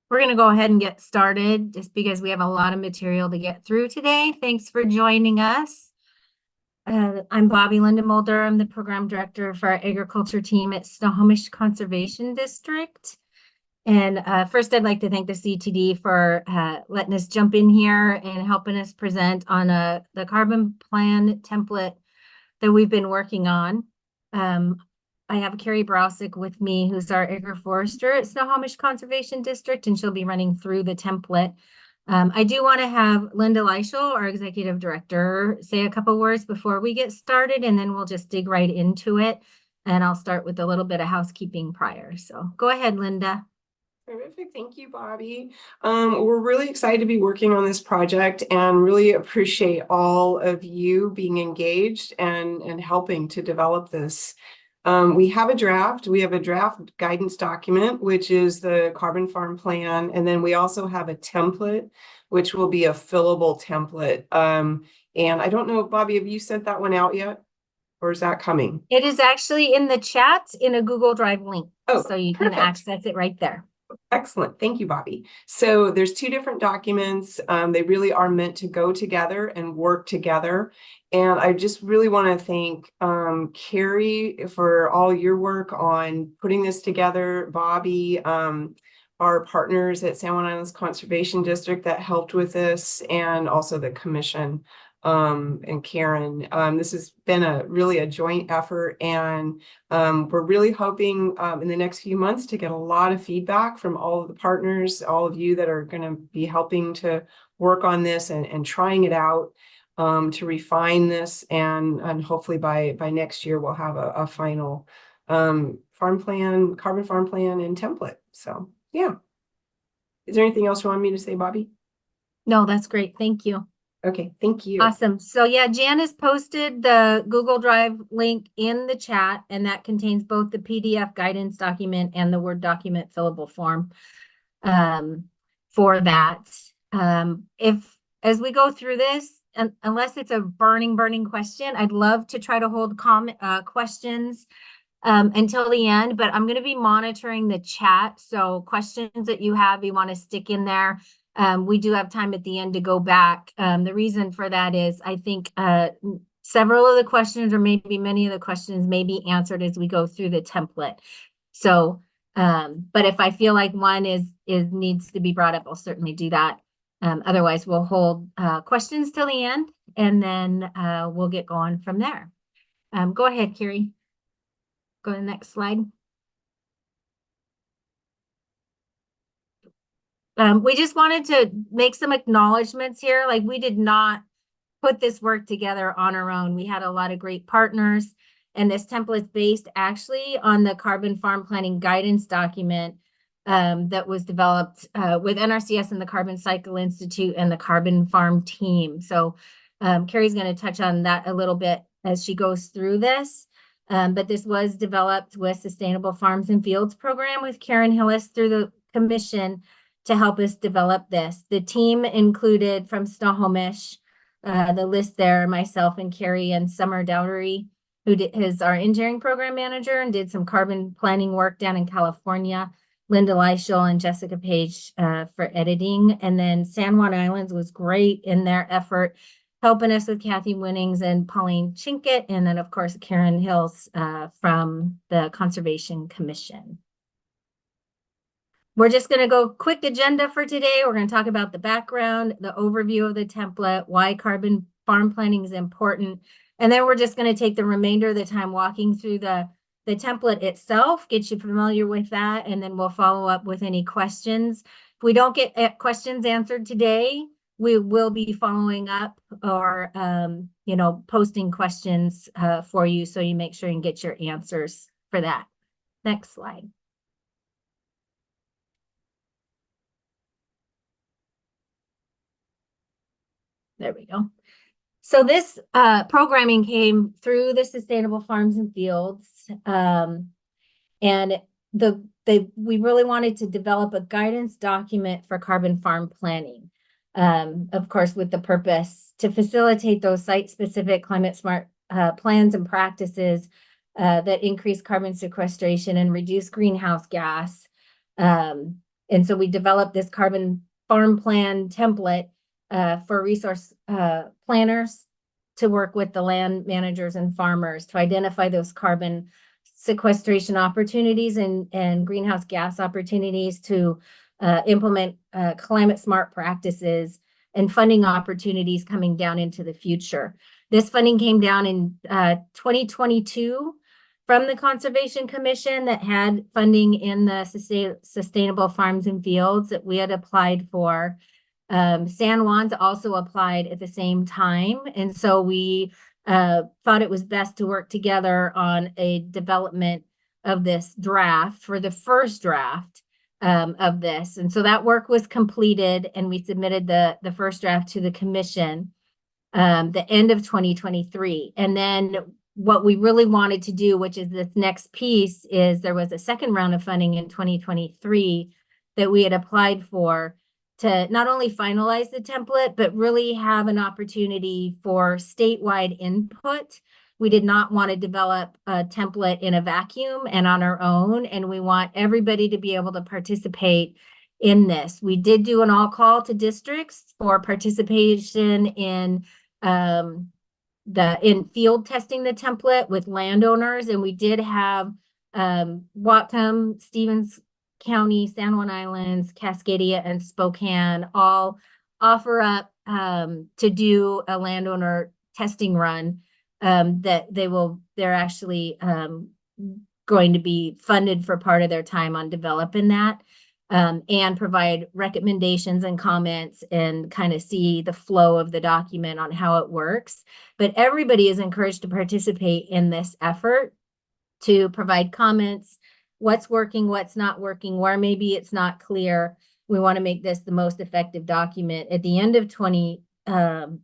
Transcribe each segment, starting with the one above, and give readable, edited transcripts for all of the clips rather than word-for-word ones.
We're going to go ahead and get started just because we have a lot of material to get through today. Thanks for joining us. I'm Bobby Mulder. I'm the program director for our agriculture team at Snohomish Conservation District. And first, I'd like to thank the CTD for letting us jump in here and helping us present on the carbon plan template that we've been working on. I have Carrie Browsick with me, who's our agroforester at Snohomish Conservation District, and she'll be running through the template. I do want to have Linda Leischel, our executive director, say a couple words before we get started, and then we'll just dig right into it. And I'll start with a little bit of housekeeping prior. So go ahead, Linda. Terrific. Thank you, Bobby. We're really excited to be working on this project and really appreciate all of you being engaged and helping to develop this. We have a draft. We have a draft guidance document, which is the carbon farm plan. And then we also have a template, which will be a fillable template. And I don't know, Bobby, have you sent that one out yet? Or is that coming? It is actually in the chat in a Google Drive link. Oh, so you perfect. can access it right there. Excellent. Thank you, Bobby. So there's two different documents. They really are meant to go together and work together. And I just really want to thank Carrie for all your work on putting this together, Bobby, our partners at San Juan Islands Conservation District that helped with this, and also the commission. And Karen, this has been really a joint effort, and we're really hoping in the next few months to get a lot of feedback from all of the partners, all of you that are going to be helping to work on this and trying it out to refine this, and hopefully by next year we'll have a final farm plan, carbon farm plan and template. So yeah. Is there anything else you want me to say, Bobby? No, that's great. Thank you. Okay, thank you. Awesome. So yeah, Jan has posted the Google Drive link in the chat, and that contains both the PDF guidance document and the Word document fillable form for that. If as we go through this, unless it's a burning question, I'd love to try to hold questions until the end, but I'm going to be monitoring the chat. So questions that you have, you want to stick in there. We do have time at the end to go back. The reason for that is I think several of the questions, or maybe many of the questions, may be answered as we go through the template. So, but if I feel like one needs to be brought up, I'll certainly do that. Otherwise, we'll hold questions till the end, and then we'll get going from there. Go ahead, Carrie. Go to the next slide. We just wanted to make some acknowledgments here. Like, we did not put this work together on our own. We had a lot of great partners, and this template's based actually on the carbon farm planning guidance document that was developed with NRCS and the Carbon Cycle Institute and the Carbon Farm team. So Carrie's going to touch on that a little bit as she goes through this. But this was developed with Sustainable Farms and Fields program with Karen Hillis through the commission to help us develop this. The team included from Snohomish, the list there, myself and Carrie and Summer Dowdery, who is our engineering program manager and did some carbon planning work down in California, Linda Leischel and Jessica Page for editing. And then San Juan Islands was great in their effort, helping us with Kathy Winnings and Pauline Chinkett, and then of course Karen Hills from the Conservation Commission. We're just going to go quick agenda for today. We're going to talk about the background, the overview of the template, why carbon farm planning is important. And then we're just going to take the remainder of the time walking through the template itself, get you familiar with that, and then we'll follow up with any questions. If we don't get questions answered today, we will be following up or, posting questions for you, so you make sure you can get your answers for that. Next slide. There we go. So this programming came through the Sustainable Farms and Fields, and we really wanted to develop a guidance document for carbon farm planning, of course, with the purpose to facilitate those site-specific climate-smart plans and practices that increase carbon sequestration and reduce greenhouse gas And so we developed this carbon farm plan template for resource planners to work with the land managers and farmers to identify those carbon sequestration opportunities and greenhouse gas opportunities to implement climate smart practices and funding opportunities coming down into the future. This funding came down in 2022 from the Conservation Commission that had funding in the sustainable farms and fields that we had applied for. San Juan's also applied at the same time. And so we thought it was best to work together on a development of this draft for the first draft of this. And so that work was completed and we submitted the first draft to the commission the end of 2023. And then what we really wanted to do, which is this next piece, is there was a second round of funding in 2023 that we had applied for to not only finalize the template, but really have an opportunity for statewide input. We did not want to develop a template in a vacuum and on our own, and we want everybody to be able to participate in this. We did do an all call to districts for participation in field testing the template with landowners, and we did have Whatcom, Stevens County, San Juan Islands, Cascadia, and Spokane all offer up to do a landowner testing run that they're actually going to be funded for part of their time on developing that. And provide recommendations and comments and kind of see the flow of the document on how it works. But everybody is encouraged to participate in this effort to provide comments, what's working, what's not working, where maybe it's not clear. We want to make this the most effective document. At the end of the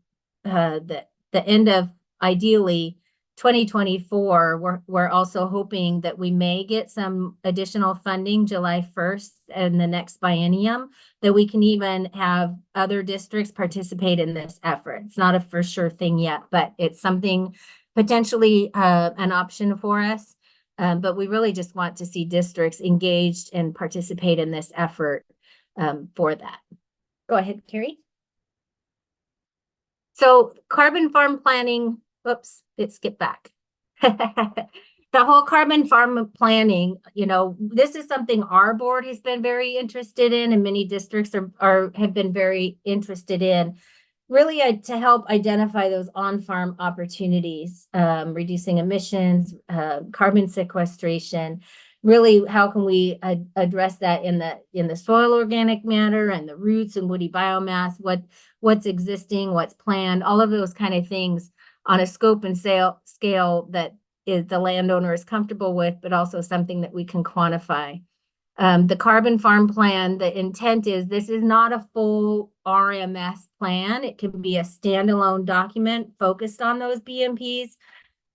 end of ideally 2024, we're also hoping that we may get some additional funding July 1st in the next biennium, that we can even have other districts participate in this effort. It's not a for sure thing yet, but it's something potentially an option for us. But we really just want to see districts engaged and participate in this effort for that. Go ahead, Carrie. So carbon farm planning, whoops, it skipped back. The whole carbon farm planning, this is something our board has been very interested in, and many districts have been very interested in, really to help identify those on-farm opportunities, reducing emissions, carbon sequestration. Really, how can we address that in the soil organic matter and the roots and woody biomass? What's existing, what's planned, all of those kind of things on a scope and scale that is the landowner is comfortable with, but also something that we can quantify. The carbon farm plan, the intent is this is not a full RMS plan. It can be a standalone document focused on those BMPs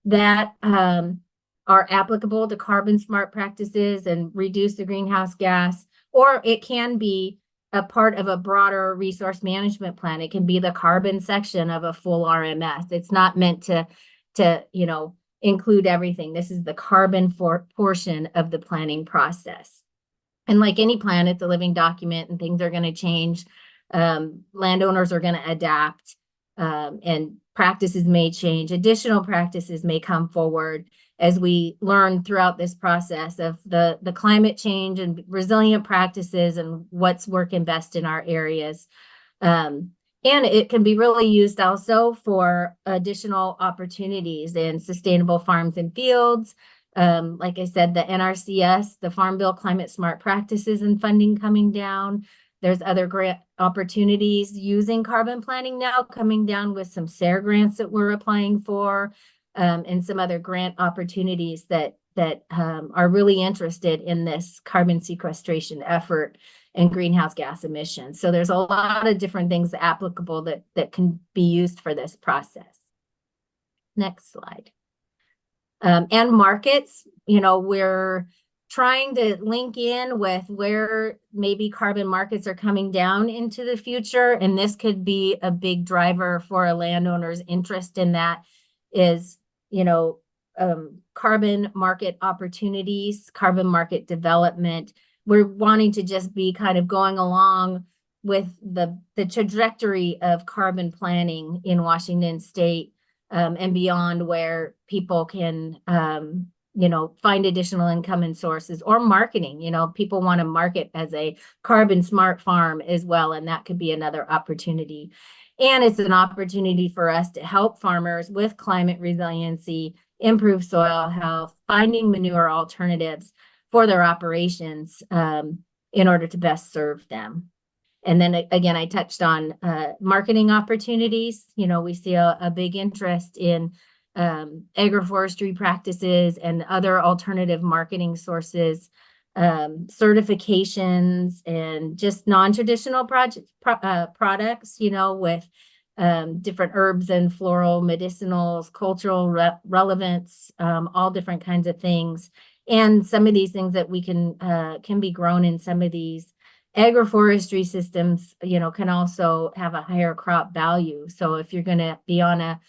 that are applicable to carbon smart practices and reduce the greenhouse gas, or it can be a part of a broader resource management plan. It can be the carbon section of a full RMS. It's not meant to include everything. This is the carbon portion of the planning process. And like any plan, it's a living document and things are going to change. Landowners are going to adapt and practices may change. Additional practices may come forward as we learn throughout this process of the climate change and resilient practices and what's working best in our areas. And it can be really used also for additional opportunities in sustainable farms and fields. Like I said, the NRCS, the Farm Bill Climate Smart Practices and funding coming down. There's other grant opportunities using carbon planning now coming down with some SARE grants that we're applying for, and some other grant opportunities that are really interested in this carbon sequestration effort and greenhouse gas emissions. So there's a lot of different things applicable that can be used for this process. Next slide. And markets, we're trying to link in with where maybe carbon markets are coming down into the future. And this could be a big driver for a landowner's interest in that is, carbon market opportunities, carbon market development, we're wanting to just be kind of going along with the trajectory of carbon planning in Washington State, and beyond, where people can, find additional income and sources, or marketing. People want to market as a carbon smart farm as well, and that could be another opportunity. And it's an opportunity for us to help farmers with climate resiliency, improve soil health, finding manure alternatives for their operations, in order to best serve them. And then again, I touched on marketing opportunities. We see a big interest in agroforestry practices and other alternative marketing sources, certifications, and just non-traditional products, with different herbs and floral medicinals, cultural relevance, all different kinds of things. And some of these things that we can be grown in some of these agroforestry systems, can also have a higher crop value. So if you're going to be on a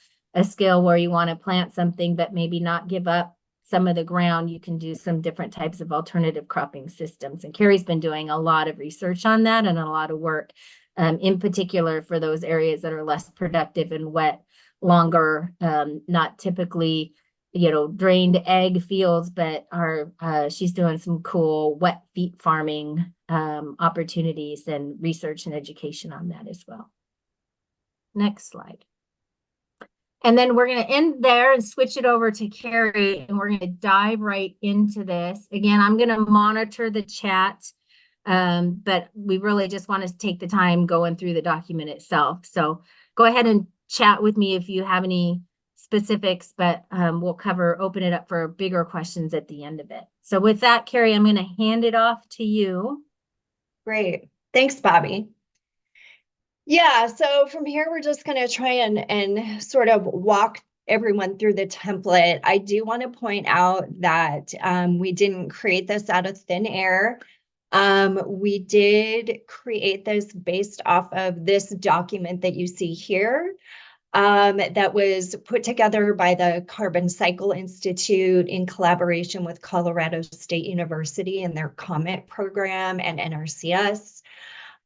scale where you want to plant something but maybe not give up some of the ground, you can do some different types of alternative cropping systems. And Carrie's been doing a lot of research on that and a lot of work, in particular for those areas that are less productive and wet, longer, not typically drained egg fields, but she's doing some cool wet feet farming opportunities and research and education on that as well. Next slide. And then we're going to end there and switch it over to Carrie, and we're going to dive right into this. Again, I'm going to monitor the chat, but we really just want to take the time going through the document itself. So go ahead and chat with me if you have any specifics, but we'll open it up for bigger questions at the end of it. So with that, Carrie, I'm going to hand it off to you. Great. Thanks, Bobby. Yeah, so from here, we're just going to try and sort of walk everyone through the template. I do want to point out that we didn't create this out of thin air. We did create this based off of this document that you see here, that was put together by the Carbon Cycle Institute in collaboration with Colorado State University and their COMET program and NRCS.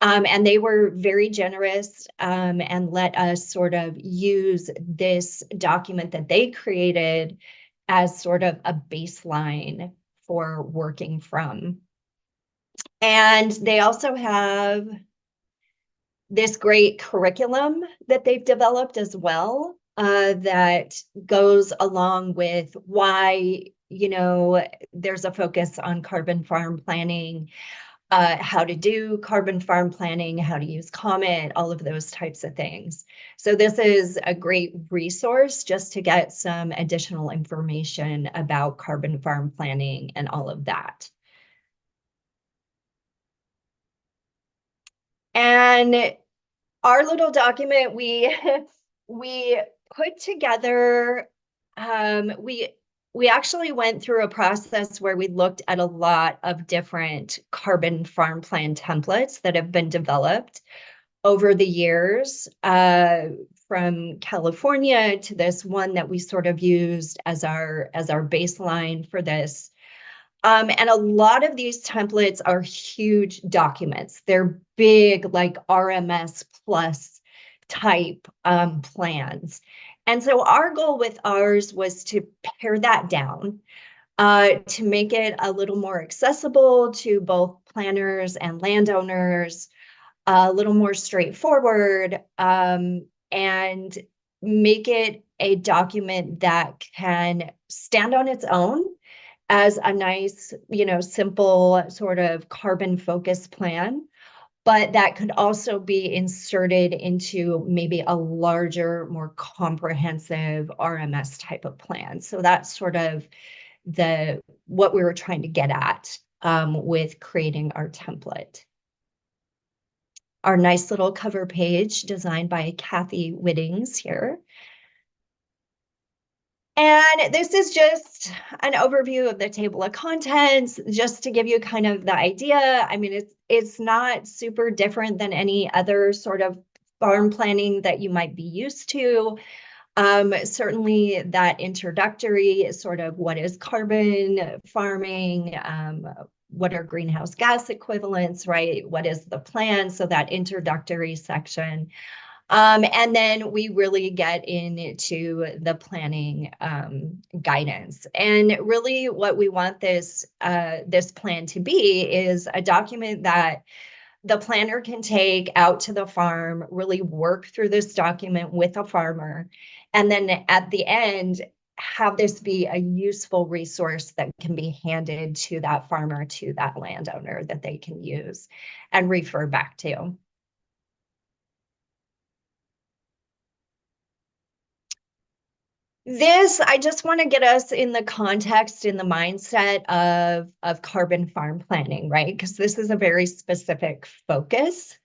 And they were very generous, and let us sort of use this document that they created as sort of a baseline for working from. And they also have this great curriculum that they've developed as well, that goes along with why, there's a focus on carbon farm planning, how to do carbon farm planning, how to use COMET, all of those types of things. So this is a great resource just to get some additional information about carbon farm planning and all of that. And our little document, we put together, we actually went through a process where we looked at a lot of different carbon farm plan templates that have been developed over the years, from California to this one that we sort of used as our baseline for this. And a lot of these templates are huge documents. They're big, like RMS plus type plans. And so our goal with ours was to pare that down, to make it a little more accessible to both planners and landowners, a little more straightforward, and make it a document that can stand on its own as a nice, simple sort of carbon focused plan, but that could also be inserted into maybe a larger, more comprehensive RMS type of plan. So that's sort of what we were trying to get at, with creating our template. Our nice little cover page designed by Kathy Whittings here. And this is just an overview of the table of contents, just to give you kind of the idea. I mean, it's not super different than any other sort of farm planning that you might be used to. Certainly that introductory is sort of what is carbon farming, what are greenhouse gas equivalents, right? What is the plan? So that introductory section. And then we really get into the planning guidance. And really what we want this plan to be is a document that the planner can take out to the farm, really work through this document with a farmer, and then at the end, have this be a useful resource that can be handed to that farmer, to that landowner, that they can use and refer back to. This, I just want to get us in the context, in the mindset of carbon farm planning, right? Because this is a very specific focus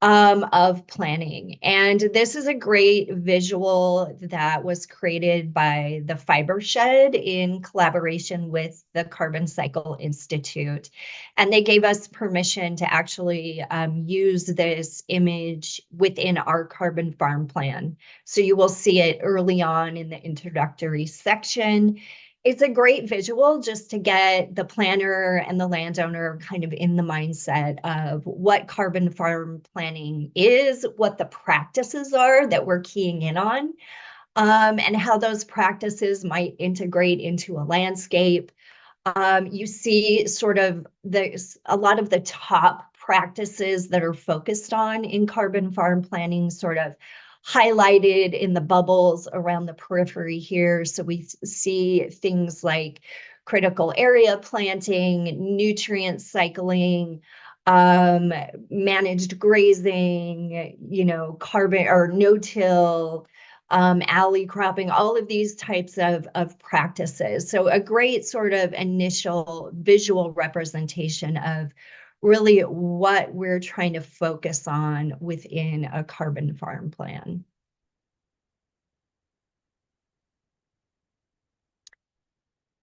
of planning. And this is a great visual that was created by the Fiber Shed in collaboration with the Carbon Cycle Institute. And they gave us permission to actually use this image within our carbon farm plan. So you will see it early on in the introductory section. It's a great visual just to get the planner and the landowner kind of in the mindset of what carbon farm planning is, what the practices are that we're keying in on, and how those practices might integrate into a landscape. You see sort of a lot of the top practices that are focused on in carbon farm planning sort of highlighted in the bubbles around the periphery here. So we see things like critical area planting, nutrient cycling, managed grazing, carbon or no-till, alley cropping, all of these types of practices. So a great sort of initial visual representation of really what we're trying to focus on within a carbon farm plan.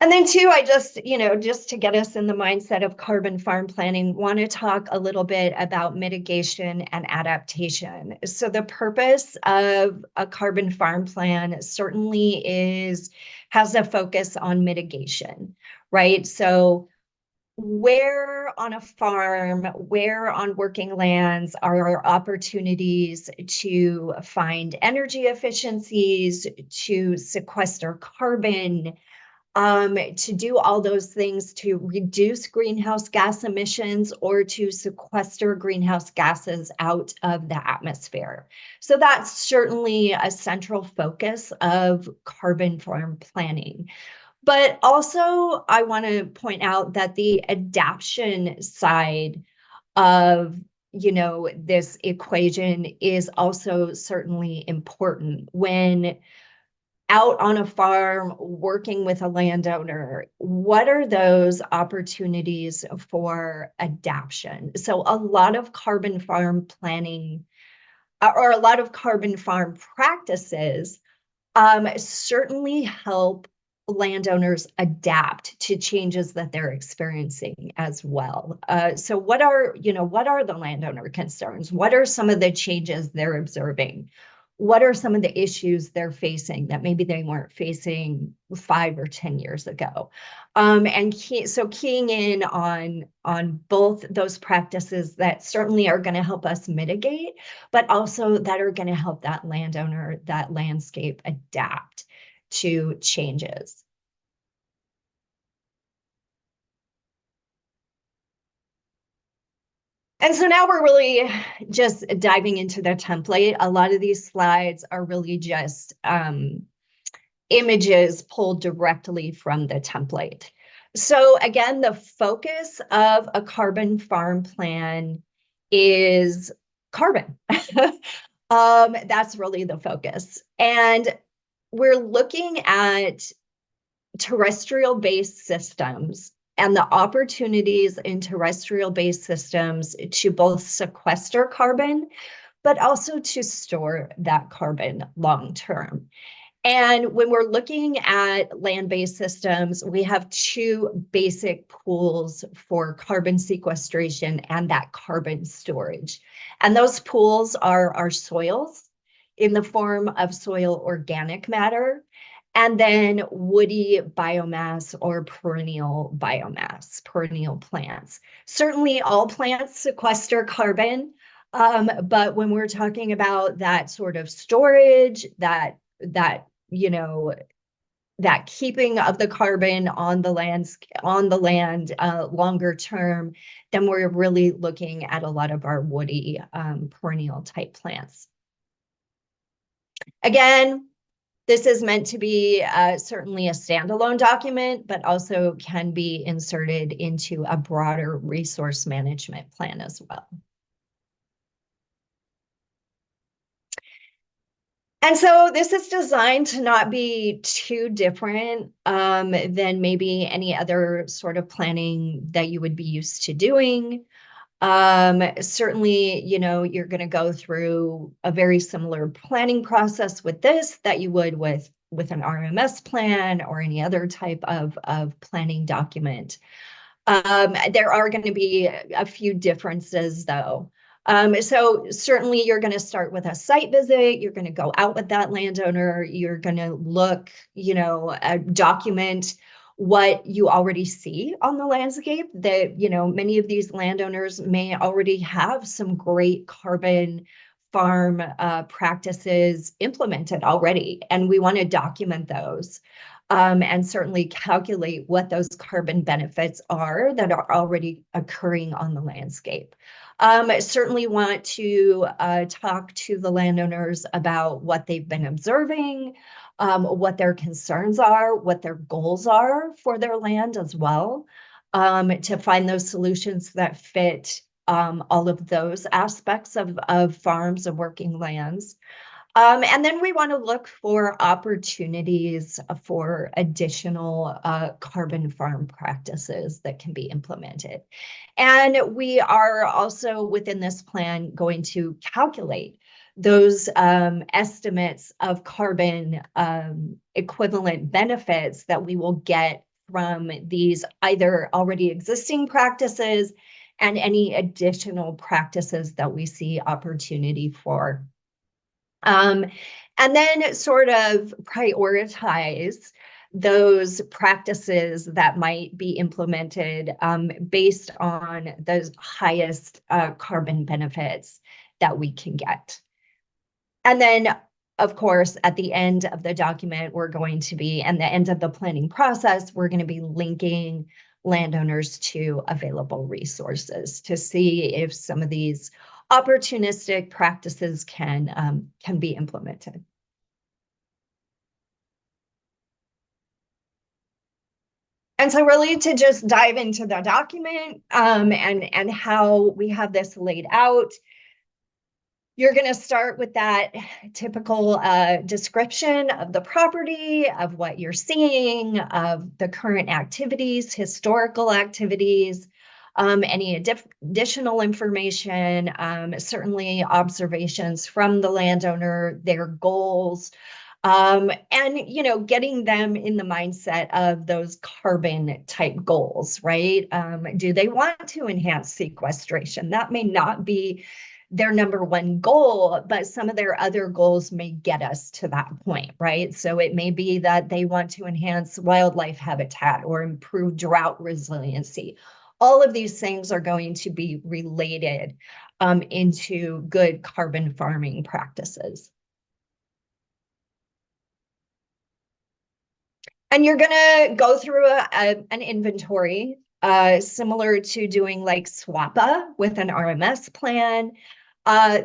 And then too, I just to get us in the mindset of carbon farm planning, want to talk a little bit about mitigation and adaptation. So the purpose of a carbon farm plan certainly has a focus on mitigation, right? So where on a farm, where on working lands are opportunities to find energy efficiencies, to sequester carbon, to do all those things to reduce greenhouse gas emissions or to sequester greenhouse gases out of the atmosphere. So that's certainly a central focus of carbon farm planning. But also, I want to point out that the adaptation side of this equation is also certainly important. When out on a farm working with a landowner, what are those opportunities for adaptation? So a lot of carbon farm planning or a lot of carbon farm practices certainly help landowners adapt to changes that they're experiencing as well. So what are the landowner concerns? What are some of the changes they're observing? What are some of the issues they're facing that maybe they weren't facing 5 or 10 years ago? So keying in on both those practices that certainly are going to help us mitigate, but also that are going to help that landowner, that landscape adapt to changes. And so now we're really just diving into the template. A lot of these slides are really just images pulled directly from the template. So again, the focus of a carbon farm plan is carbon. That's really the focus. And we're looking at terrestrial-based systems and the opportunities in terrestrial-based systems to both sequester carbon, but also to store that carbon long-term. And when we're looking at land-based systems, we have 2 basic pools for carbon sequestration and that carbon storage. And those pools are our soils in the form of soil organic matter, and then woody biomass or perennial biomass, perennial plants. Certainly all plants sequester carbon, but when we're talking about that sort of storage, you know, that keeping of the carbon on the land longer term, then we're really looking at a lot of our woody perennial type plants. Again, this is meant to be certainly a standalone document, but also can be inserted into a broader resource management plan as well. And so this is designed to not be too different than maybe any other sort of planning that you would be used to doing. Certainly, you know, you're going to go through a very similar planning process with this that you would with an RMS plan or any other type of planning document. There are going to be a few differences though. So certainly you're going to start with a site visit. You're going to go out with that landowner. You're going to look, you know, document what you already see on the landscape. That, you know, many of these landowners may already have some great carbon farm practices implemented already, and we want to document those. And certainly calculate what those carbon benefits are that are already occurring on the landscape. Certainly want to talk to the landowners about what they've been observing, what their concerns are, what their goals are for their land as well, to find those solutions that fit all of those aspects of farms and working lands. And then we want to look for opportunities for additional carbon farm practices that can be implemented. And we are also within this plan going to calculate those estimates of carbon equivalent benefits that we will get from these either already existing practices and any additional practices that we see opportunity for. And then sort of prioritize those practices that might be implemented based on those highest carbon benefits that we can get. And then, of course, at the end of the document, we're going to be, and the end of the planning process, we're going to be linking landowners to available resources to see if some of these opportunistic practices can be implemented. And so really to just dive into the document and how we have this laid out, you're going to start with that typical description of the property, of what you're seeing, of the current activities, historical activities, any additional information, certainly observations from the landowner, their goals, and, you know, getting them in the mindset of those carbon type goals, right? Do they want to enhance sequestration? That may not be their number one goal, but some of their other goals may get us to that point, right? So it may be that they want to enhance wildlife habitat or improve drought resiliency. All of these things are going to be related into good carbon farming practices. And you're gonna go through an inventory similar to doing like SWAPA with an RMS plan.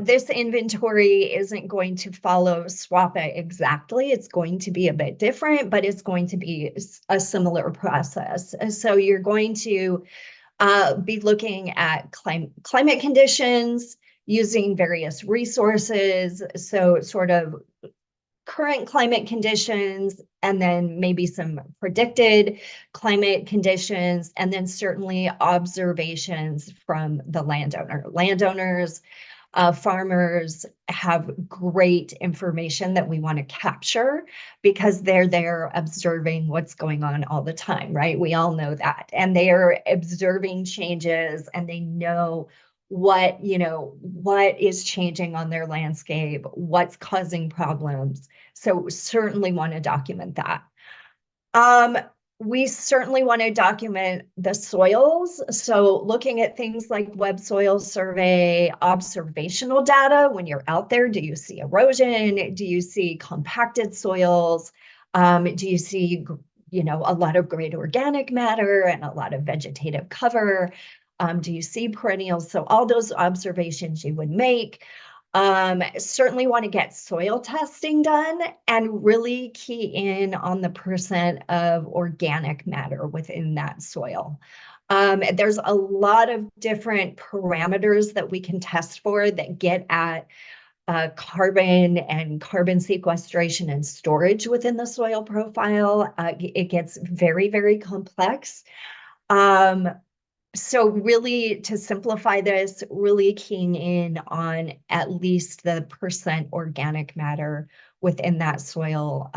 This inventory isn't going to follow SWAPA exactly. It's going to be a bit different, but it's going to be a similar process. And so you're going to be looking at climate conditions, using various resources. So sort of current climate conditions, and then maybe some predicted climate conditions, and then certainly observations from the landowner. Landowners, farmers have great information that we want to capture because they're there observing what's going on all the time, right? We all know that. And they are observing changes and they know what, what is changing on their landscape, what's causing problems. So certainly want to document that. We certainly want to document the soils. So looking at things like web soil survey, observational data when you're out there, do you see erosion? Do you see compacted soils? Do you see, a lot of great organic matter and a lot of vegetative cover? Do you see perennials? So all those observations you would make. Certainly want to get soil testing done and really key in on the percent of organic matter within that soil. There's a lot of different parameters that we can test for that get at carbon and carbon sequestration and storage within the soil profile. It gets very, very complex. So really, to simplify this, really keying in on at least the percent organic matter within that soil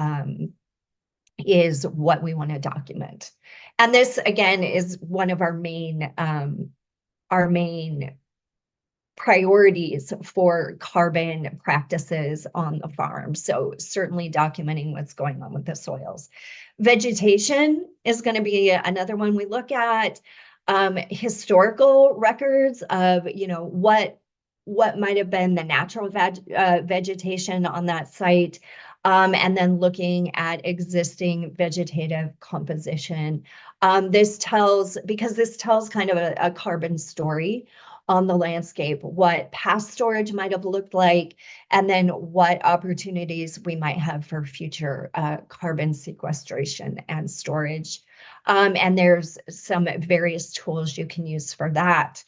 is what we want to document. And this, again, is one of our main priorities for carbon practices on the farm. So certainly documenting what's going on with the soils. Vegetation is going to be another one we look at. Historical records of, what might have been the natural vegetation on that site, and then looking at existing vegetative composition. This tells kind of a carbon story on the landscape, what past storage might have looked like, and then what opportunities we might have for future carbon sequestration and storage. And there's some various tools you can use for that.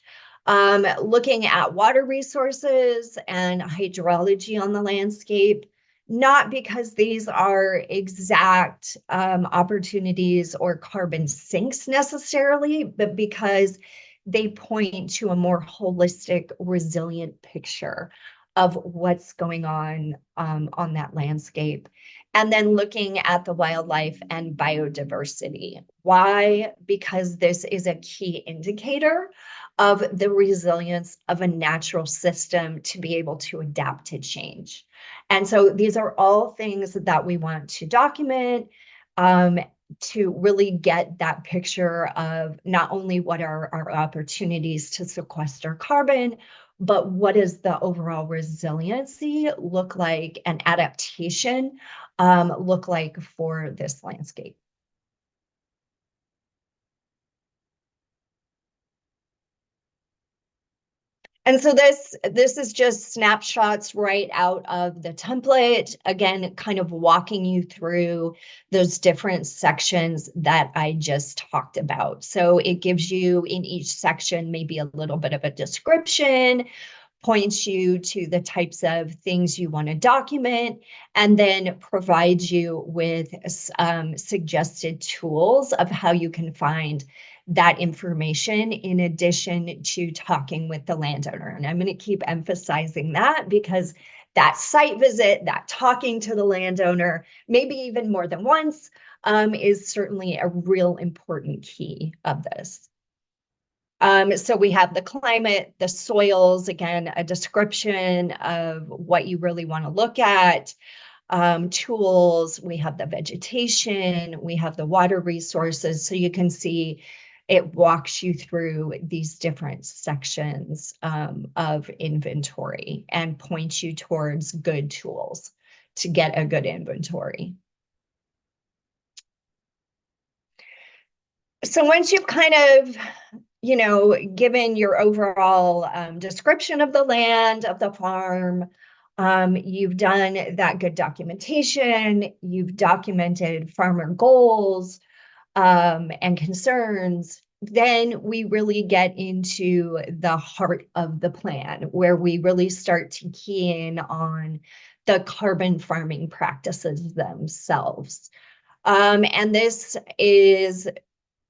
Looking at water resources and hydrology on the landscape, not because these are exact opportunities or carbon sinks necessarily, but because they point to a more holistic, resilient picture of what's going on that landscape. And then looking at the wildlife and biodiversity. Why? Because this is a key indicator of the resilience of a natural system to be able to adapt to change. And so these are all things that we want to document, to really get that picture of not only what are our opportunities to sequester carbon, but what does the overall resiliency look like and adaptation look like for this landscape. And so this is just snapshots right out of the template, again, kind of walking you through those different sections that I just talked about. So it gives you in each section maybe a little bit of a description, points you to the types of things you want to document, and then provides you with suggested tools of how you can find that information in addition to talking with the landowner. And I'm going to keep emphasizing that because that site visit, that talking to the landowner, maybe even more than once, is certainly a real important key of this. So we have the climate, the soils, again, a description of what you really want to look at, tools, we have the vegetation, we have the water resources. So you can see it walks you through these different sections of inventory and points you towards good tools to get a good inventory. So once you've kind of given your overall description of the land, of the farm, you've done that good documentation, you've documented farmer goals and concerns, then we really get into the heart of the plan, where we really start to key in on the carbon farming practices themselves. And this is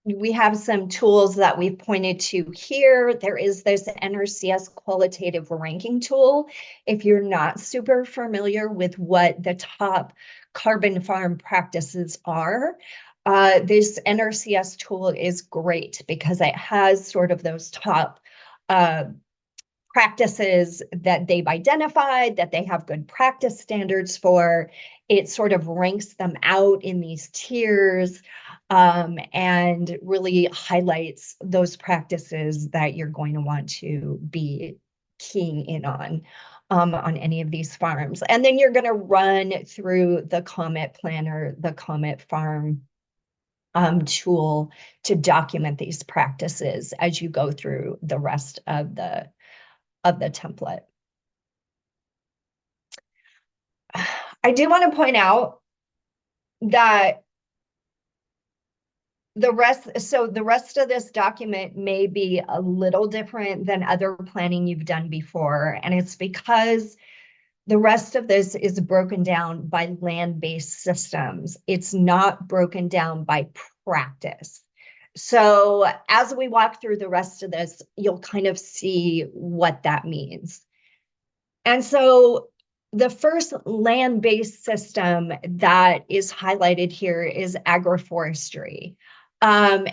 we have some tools that we've pointed to here. There is this NRCS qualitative ranking tool. If you're not super familiar with what the top carbon farm practices are, this NRCS tool is great because it has sort of those top practices that they've identified, that they have good practice standards for. It sort of ranks them out in these tiers, and really highlights those practices that you're going to want to be keying in on any of these farms. And then you're going to run through the Comet Planner, the Comet Farm tool to document these practices as you go through the rest of the template. I do want to point out that the rest of this document may be a little different than other planning you've done before, and it's because the rest of this is broken down by land-based systems. It's not broken down by practice. So as we walk through the rest of this, you'll kind of see what that means. And so the first land-based system that is highlighted here is agroforestry. And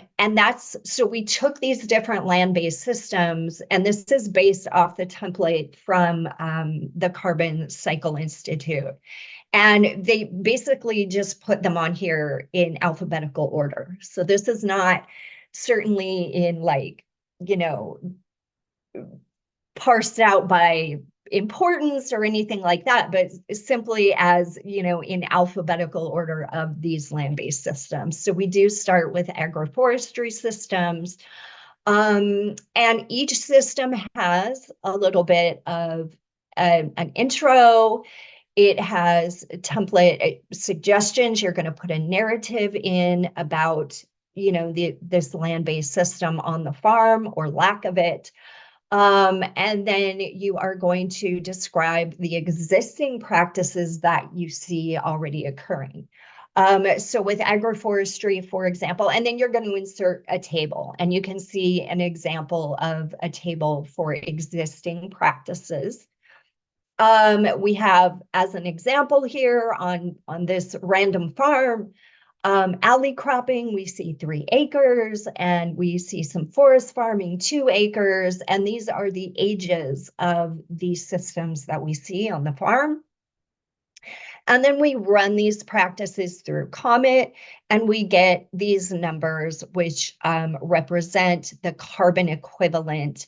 so we took these different land-based systems, and this is based off the template from the Carbon Cycle Institute. And they basically just put them on here in alphabetical order. So this is not certainly in parsed out by importance or anything like that, but simply as, in alphabetical order of these land-based systems. So we do start with agroforestry systems. And each system has a little bit of an intro. It has template suggestions. You're going to put a narrative in about, this land-based system on the farm or lack of it. And then you are going to describe the existing practices that you see already occurring. So with agroforestry, for example, and then you're going to insert a table, and you can see an example of a table for existing practices. We have, as an example here on this random farm, alley cropping, we see 3 acres, and we see some forest farming, 2 acres, and these are the ages of these systems that we see on the farm. And then we run these practices through Comet, and we get these numbers, which represent the carbon equivalent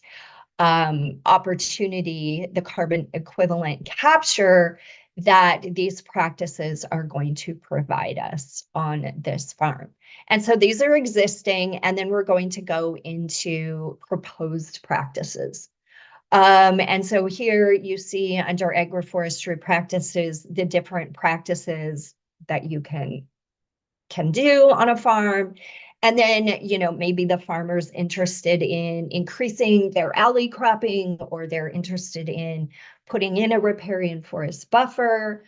opportunity, the carbon equivalent capture that these practices are going to provide us on this farm. And so these are existing, and then we're going to go into proposed practices. And so here you see under agroforestry practices, the different practices that you can do on a farm. And then, maybe the farmer's interested in increasing their alley cropping, or they're interested in putting in a riparian forest buffer.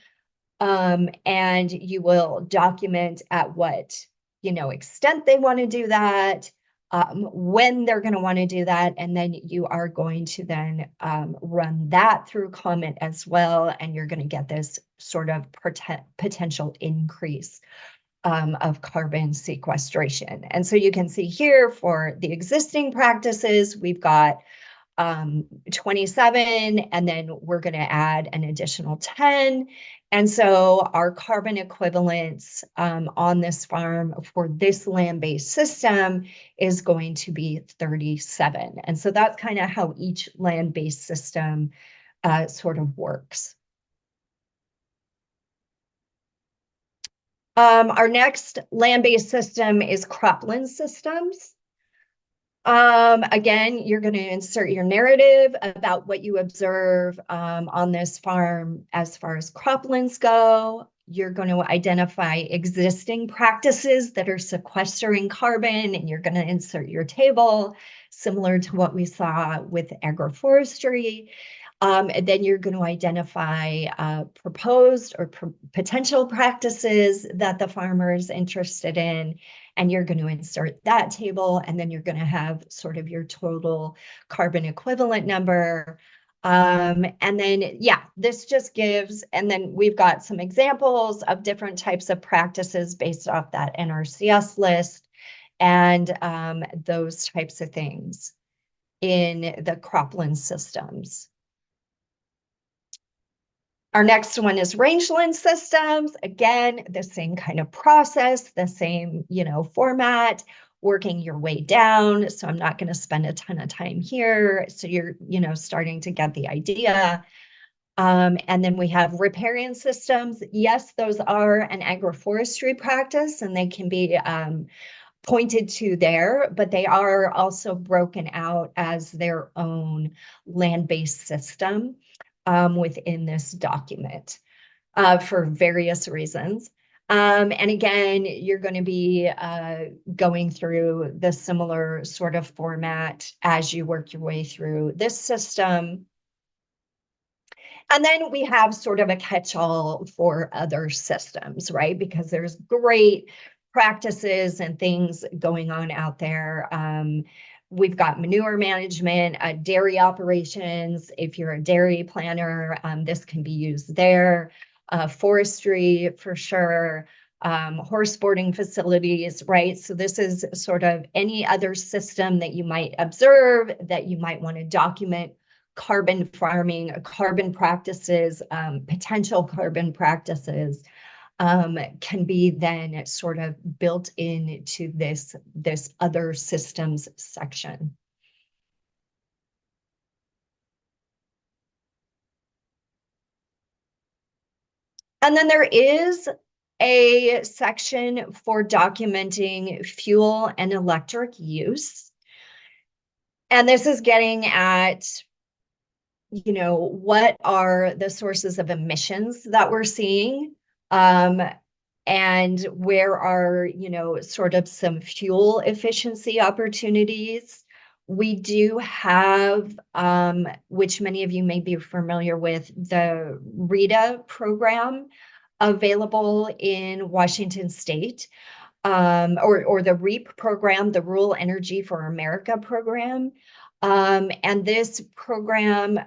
And you will document at what, extent they want to do that, when they're going to want to do that. And then you are going to then run that through Comet as well. And you're going to get this sort of potential increase of carbon sequestration. And so you can see here for the existing practices, we've got 27, and then we're going to add an additional 10. And so our carbon equivalents on this farm for this land-based system is going to be 37. And so that's kind of how each land-based system sort of works. Our next land-based system is cropland systems. Again, you're going to insert your narrative about what you observe on this farm as far as croplands go. You're going to identify existing practices that are sequestering carbon, and you're going to insert your table, similar to what we saw with agroforestry. And then you're going to identify proposed or potential practices that the farmer is interested in, and you're going to insert that table, and then you're going to have sort of your total carbon equivalent number. And then, yeah, this just gives, and then we've got some examples of different types of practices based off that NRCS list and those types of things. in the cropland systems. Our next one is rangeland systems. Again, the same kind of process, the same, format, working your way down. So I'm not going to spend a ton of time here. So you're, starting to get the idea. And then we have riparian systems. Yes, those are an agroforestry practice, and they can be pointed to there, but they are also broken out as their own land-based system within this document for various reasons. And again, you're going to be going through the similar sort of format as you work your way through this system. And then we have sort of a catch-all for other systems, right? Because there's great practices and things going on out there. We've got manure management, dairy operations. If you're a dairy planner, this can be used there. Forestry for sure. Horse boarding facilities, right? So this is sort of any other system that you might observe that you might want to document. Carbon farming, carbon practices, potential carbon practices can be then sort of built into this other systems section. And then there is a section for documenting fuel and electric use. And this is getting at what are the sources of emissions that we're seeing? And where are, sort of some fuel efficiency opportunities? We do have, which many of you may be familiar with, the RETA program available in Washington State, or the REAP program, the Rural Energy for America program. And this program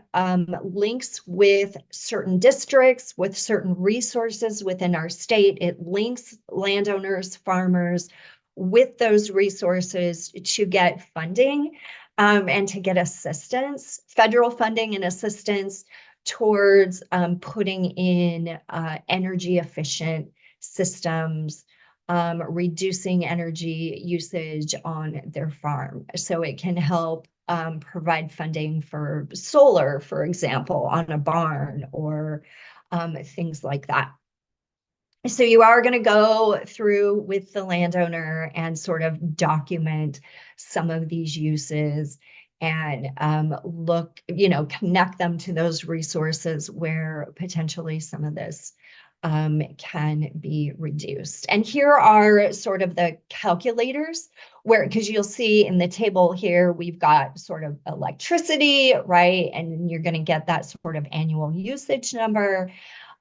links with certain districts, with certain resources within our state. It links landowners, farmers with those resources to get funding and to get assistance, federal funding and assistance towards putting in energy efficient systems, reducing energy usage on their farm. So it can help provide funding for solar, for example, on a barn or things like that. So you are going to go through with the landowner and sort of document some of these uses and look, connect them to those resources where potentially some of this can be reduced. And here are sort of the calculators where, because you'll see in the table here, we've got sort of electricity, right? And you're going to get that sort of annual usage number.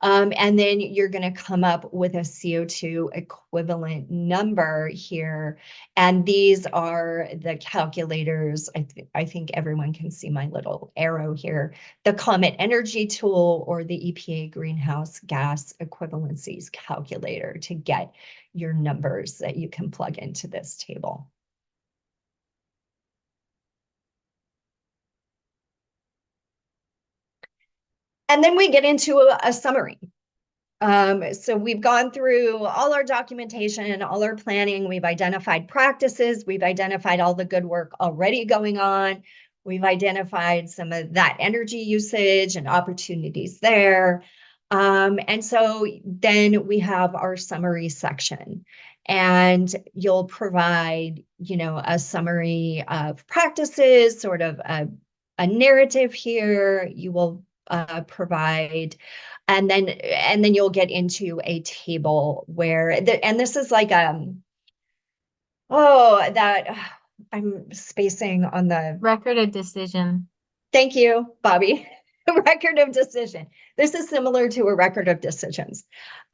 And then you're going to come up with a CO2 equivalent number here. And these are the calculators. I think everyone can see my little arrow here. The Comet Energy Tool or the EPA Greenhouse Gas Equivalencies Calculator to get your numbers that you can plug into this table. And then we get into a summary. So we've gone through all our documentation, all our planning. We've identified practices. We've identified all the good work already going on. We've identified some of that energy usage and opportunities there. And so then we have our summary section. And you'll provide, a summary of practices, sort of a narrative here. You will provide, and then you'll get into a table where and this is like I'm spacing on the Record of decision. Thank you, Bobby. Record of decision. This is similar to a record of decisions.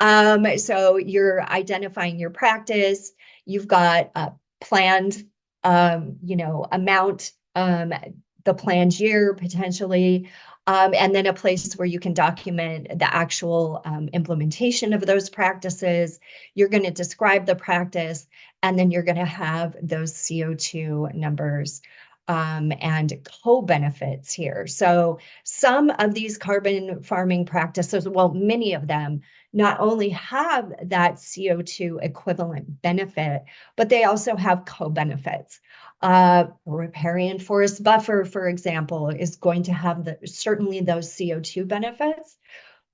So you're identifying your practice. You've got a planned, amount, the planned year potentially, and then a place where you can document the actual implementation of those practices. You're going to describe the practice, and then you're going to have those CO2 numbers and co-benefits here. So some of these carbon farming practices, well, many of them not only have that CO2 equivalent benefit, but they also have co-benefits. Riparian forest buffer, for example, is going to have certainly those CO2 benefits,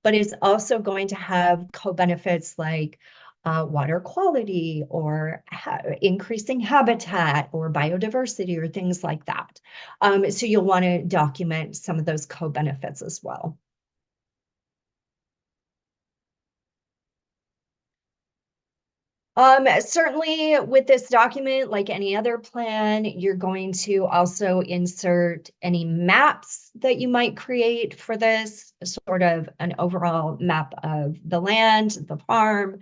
but it's also going to have co-benefits like water quality or increasing habitat or biodiversity or things like that. So you'll want to document some of those co-benefits as well. Certainly with this document, like any other plan, you're going to also insert any maps that you might create for this, sort of an overall map of the land, the farm,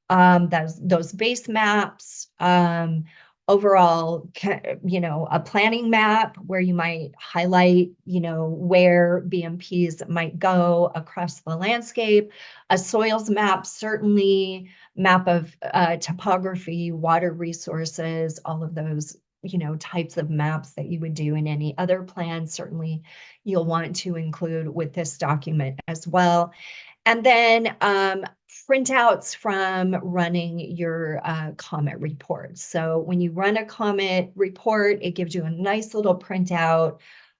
those base maps, overall, a planning map where you might highlight, where BMPs might go across the landscape, a soils map, certainly map of topography, water resources, all of those, types of maps that you would do in any other plan. Certainly you'll want to include with this document as well. And then printouts from running your comment reports. So when you run a comment report, it gives you a nice little printout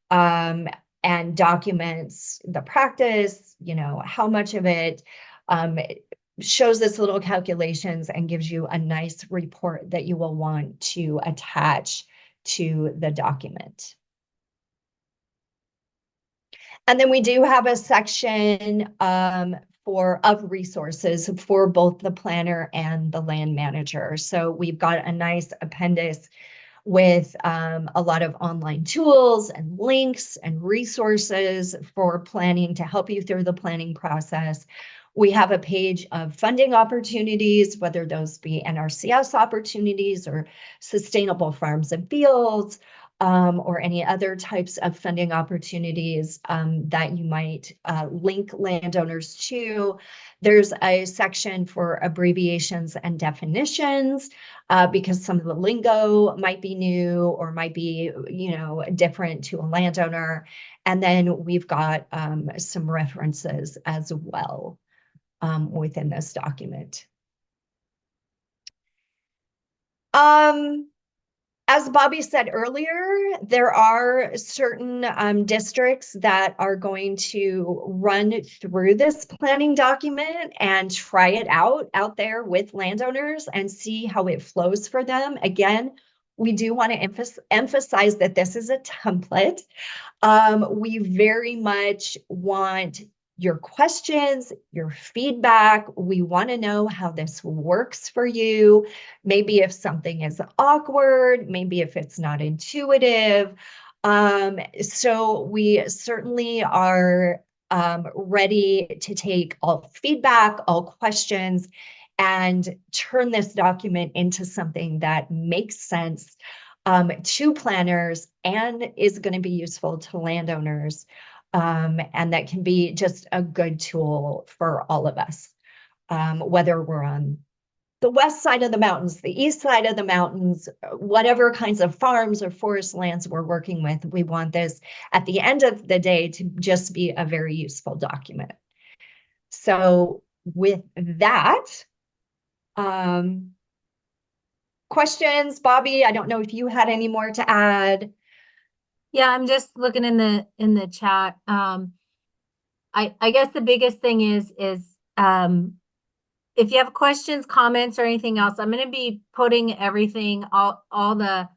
and documents the practice, how much of it. It shows this little calculations and gives you a nice report that you will want to attach to the document. And then we do have a section of resources for both the planner and the land manager. So we've got a nice appendix with a lot of online tools and links and resources for planning to help you through the planning process. We have a page of funding opportunities, whether those be NRCS opportunities or sustainable farms and fields, or any other types of funding opportunities that you might link landowners to. There's a section for abbreviations and definitions because some of the lingo might be new or might be, different to a landowner. And then we've got some references as well within this document. As Bobby said earlier, there are certain districts that are going to run through this planning document and try it out there with landowners and see how it flows for them. Again, we do want to emphasize that this is a template. We very much want your questions, your feedback. We want to know how this works for you. Maybe if something is awkward, maybe if it's not intuitive. So we certainly are ready to take all feedback, all questions, and turn this document into something that makes sense to planners and is going to be useful to landowners. And that can be just a good tool for all of us, whether we're on the west side of the mountains, the east side of the mountains, whatever kinds of farms or forest lands we're working with. We want this at the end of the day to just be a very useful document. So with that, questions, Bobby? I don't know if you had any more to add. Yeah, I'm just looking in the chat. I guess the biggest thing is if you have questions, comments, or anything else, I'm going to be putting everything, all the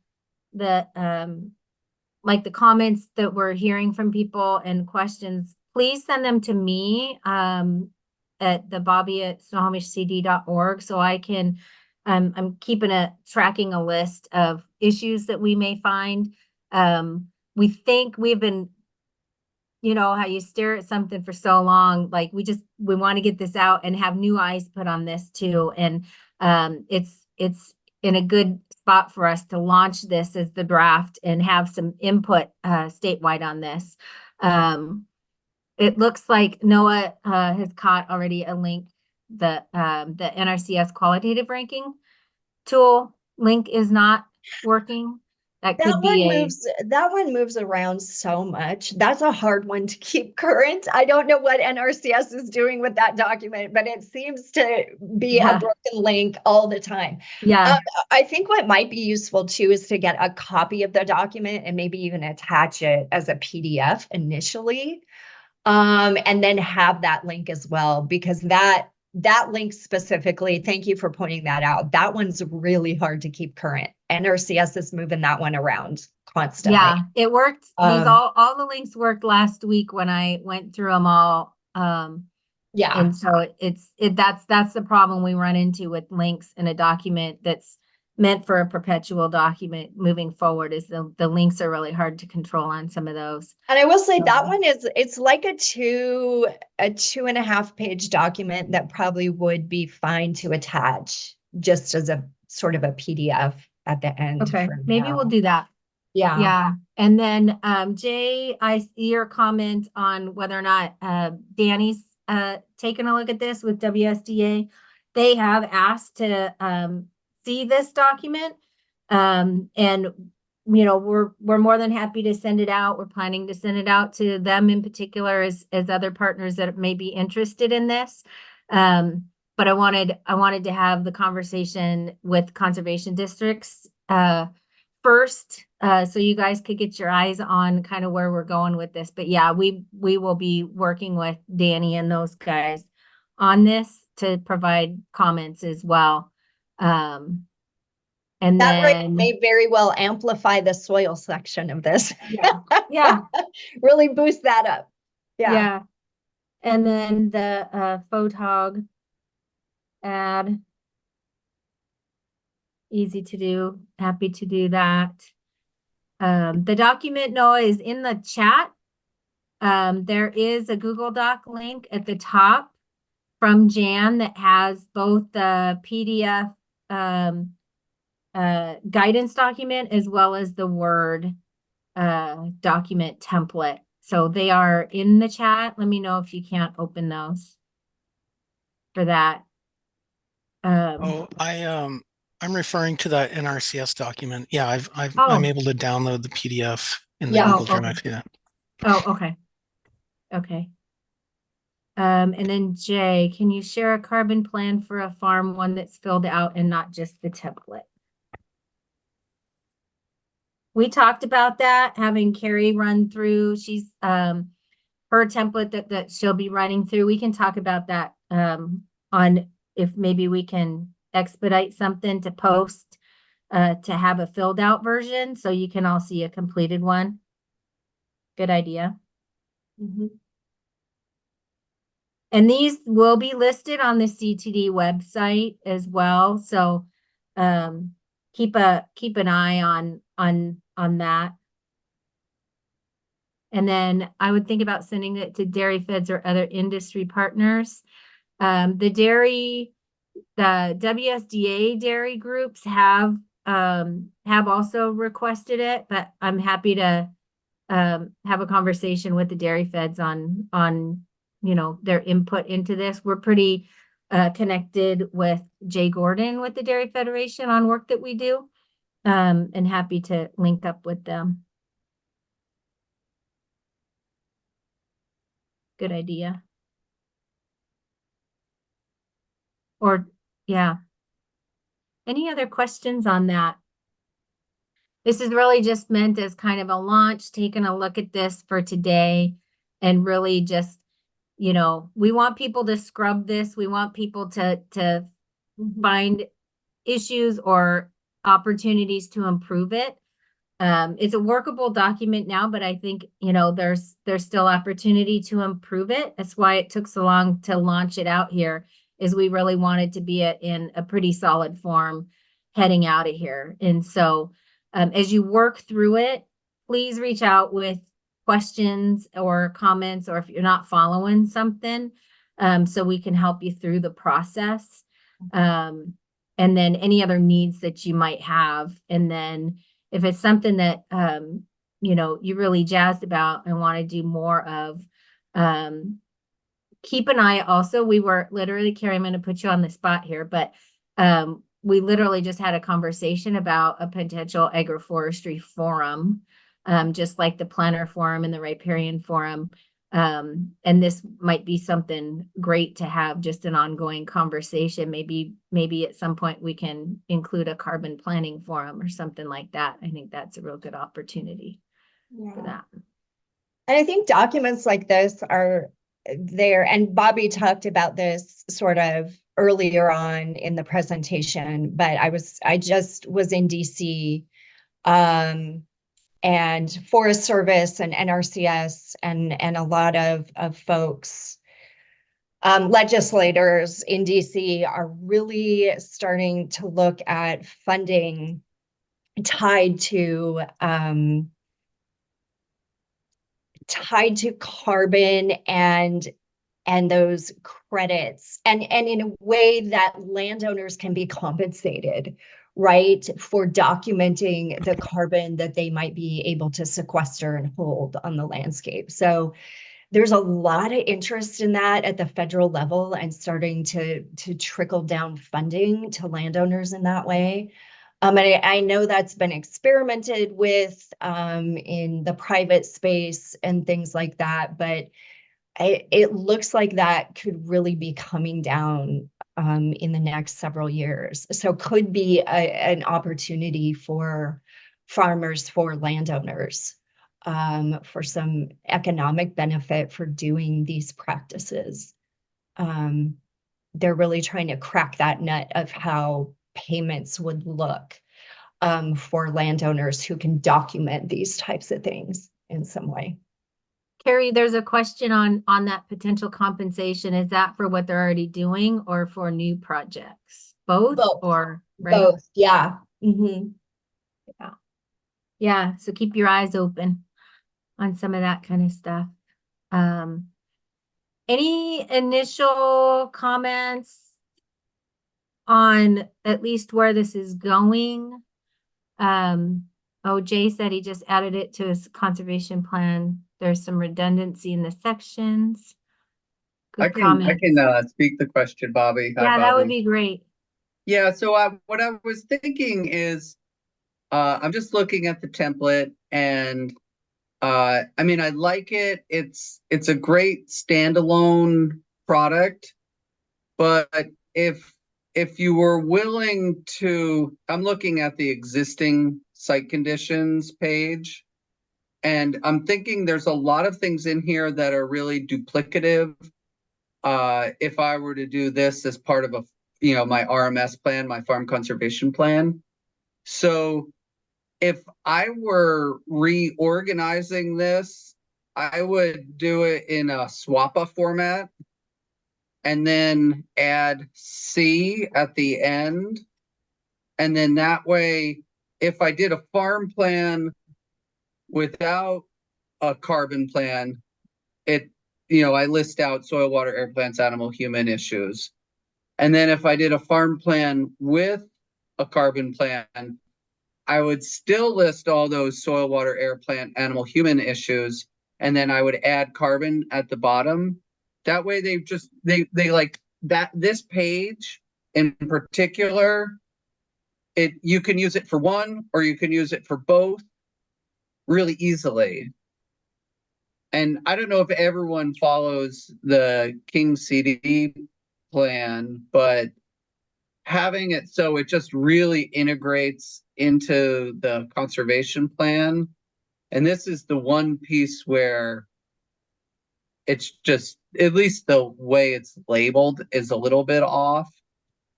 like the comments that we're hearing from people and questions. Please send them to me at the bobby@snohomishcd.org so I can. I'm tracking a list of issues that we may find. We think we've been, how you stare at something for so long, like we want to get this out and have new eyes put on this too. And it's in a good spot for us to launch this as the draft and have some input statewide on this. It looks like Noah has caught already a link. The NRCS qualitative ranking tool link is not working. that could be That one moves around so much. That's a hard one to keep current. I don't know what NRCS is doing with that document, but it seems to be a yeah, broken link all the time. yeah, I think what might be useful too is to get a copy of the document and maybe even attach it as a PDF initially. And then have that link as well, because that link specifically, thank you for pointing that out. That one's really hard to keep current. NRCS is moving that one around constantly. yeah. It worked. These Um, all the links worked last week when I went through them all. yeah. And so that's the problem we run into with links in a document that's meant for a perpetual document moving forward is the links are really hard to control on some of those. And I will say that Um, one it's like a 2.5 page document that probably would be fine to attach just as a sort of a PDF at the end Okay, for maybe we'll now. do that. Yeah. Yeah. And then Jay, I see your comment on whether or not Danny's taken a look at this with WSDA. They have asked to see this document. And we're more than happy to send it out. We're planning to send it out to them in particular as other partners that may be interested in this. But I wanted to have the conversation with conservation districts first, so you guys could get your eyes on kind of where we're going with this. But yeah, we will be working with Danny and those guys on this to provide comments as well. And That right then may very well amplify the soil section of this. yeah, Really boost that up. Yeah. yeah. And then the photog ad, easy to do, happy to do that. The document, Noah, is in the chat. There is a Google Doc link at the top from Jan that has both the PDF guidance document as well as the Word document template. So they are in the chat. Let me know if you can't open those for that. Oh, I'm referring to that NRCS document. Yeah, I'm Oh, able to download the PDF in the Yeah. Google oh, okay. Drive. Yeah. Oh, okay. Okay. And then Jay, can you share a carbon plan for a farm, one that's filled out and not just the template? We talked about that, having Carrie run through, she's her template that she'll be running through. We can talk about that on if maybe we can expedite something to post to have a filled out version so you can all see a completed one. Good idea. Mhm. And these will be listed on the CTD website as well. So keep an eye on that. And then I would think about sending it to dairy feds or other industry partners. The WSDA dairy groups have also requested it, but I'm happy to have a conversation with the dairy feds on their input into this. We're pretty connected with Jay Gordon with the Dairy Federation on work that we do, and happy to link up with them. Good idea. Or yeah. Any other questions on that? This is really just meant as kind of a launch, taking a look at this for today and really just, we want people to scrub this. We want people to find issues or opportunities to improve it. It's a workable document now, but I think, there's still opportunity to improve it. That's why it took so long to launch it out here, is we really wanted to be in a pretty solid form heading out of here. And so as you work through it, please reach out with questions or comments, or if you're not following something, so we can help you through the process. And then any other needs that you might have. And then if it's something that, you're really jazzed about and want to do more of, keep an eye also. We were literally, Carrie, I'm going to put you on the spot here, but we literally just had a conversation about a potential agroforestry forum, just like the planner forum and the riparian forum. And this might be something great to have, just an ongoing conversation. Maybe at some point we can include a carbon planning forum or something like that. I think that's a real good opportunity for that. And I think documents like this are there, and Bobby talked about this sort of earlier on in the presentation, but I just was in DC, and Forest Service and NRCS and a lot of folks, legislators in DC are really starting to look at funding tied to carbon and those credits, and in a way that landowners can be compensated, right, for documenting the carbon that they might be able to sequester and hold on the landscape. So there's a lot of interest in that at the federal level, and starting to trickle down funding to landowners in that way. And I know that's been experimented with in the private space and things like that, but it looks like that could really be coming down in the next several years. So could be an opportunity for farmers, for landowners, for some economic benefit for doing these practices. They're really trying to crack that nut of how payments would look for landowners who can document these types of things in some way. Carrie, there's a question on that potential compensation. Is that for what they're already doing or for new projects? Both. Or right? Both, yeah. Mm-hmm. Yeah, so keep your eyes open on some of that kind of stuff. Any initial comments on at least where this is going? Jay said he just added it to his conservation plan. There's some redundancy in the sections. I Good comments. can speak the question, Bobby. Hi, Yeah, that would Bobby. be great. Yeah, so what I was thinking is, I'm just looking at the template, and I mean, I like it. It's a great standalone product, but if you were willing to, I'm looking at the existing site conditions page, and I'm thinking there's a lot of things in here that are really duplicative. If I were to do this as part of my RMS plan, my farm conservation plan. So if I were reorganizing this, I would do it in a SWAPA format and then add C at the end. And then that way, if I did a farm plan without a carbon plan, I list out soil, water, air, plants, animal, human issues. And then if I did a farm plan with a carbon plan, I would still list all those soil, water, air, plant, animal, human issues. And then I would add carbon at the bottom. That way they like that. This page in particular, you can use it for one or you can use it for both really easily. And I don't know if everyone follows the King CD plan, but having it so it just really integrates into the conservation plan. And this is the one piece where it's just, at least the way it's labeled is a little bit off.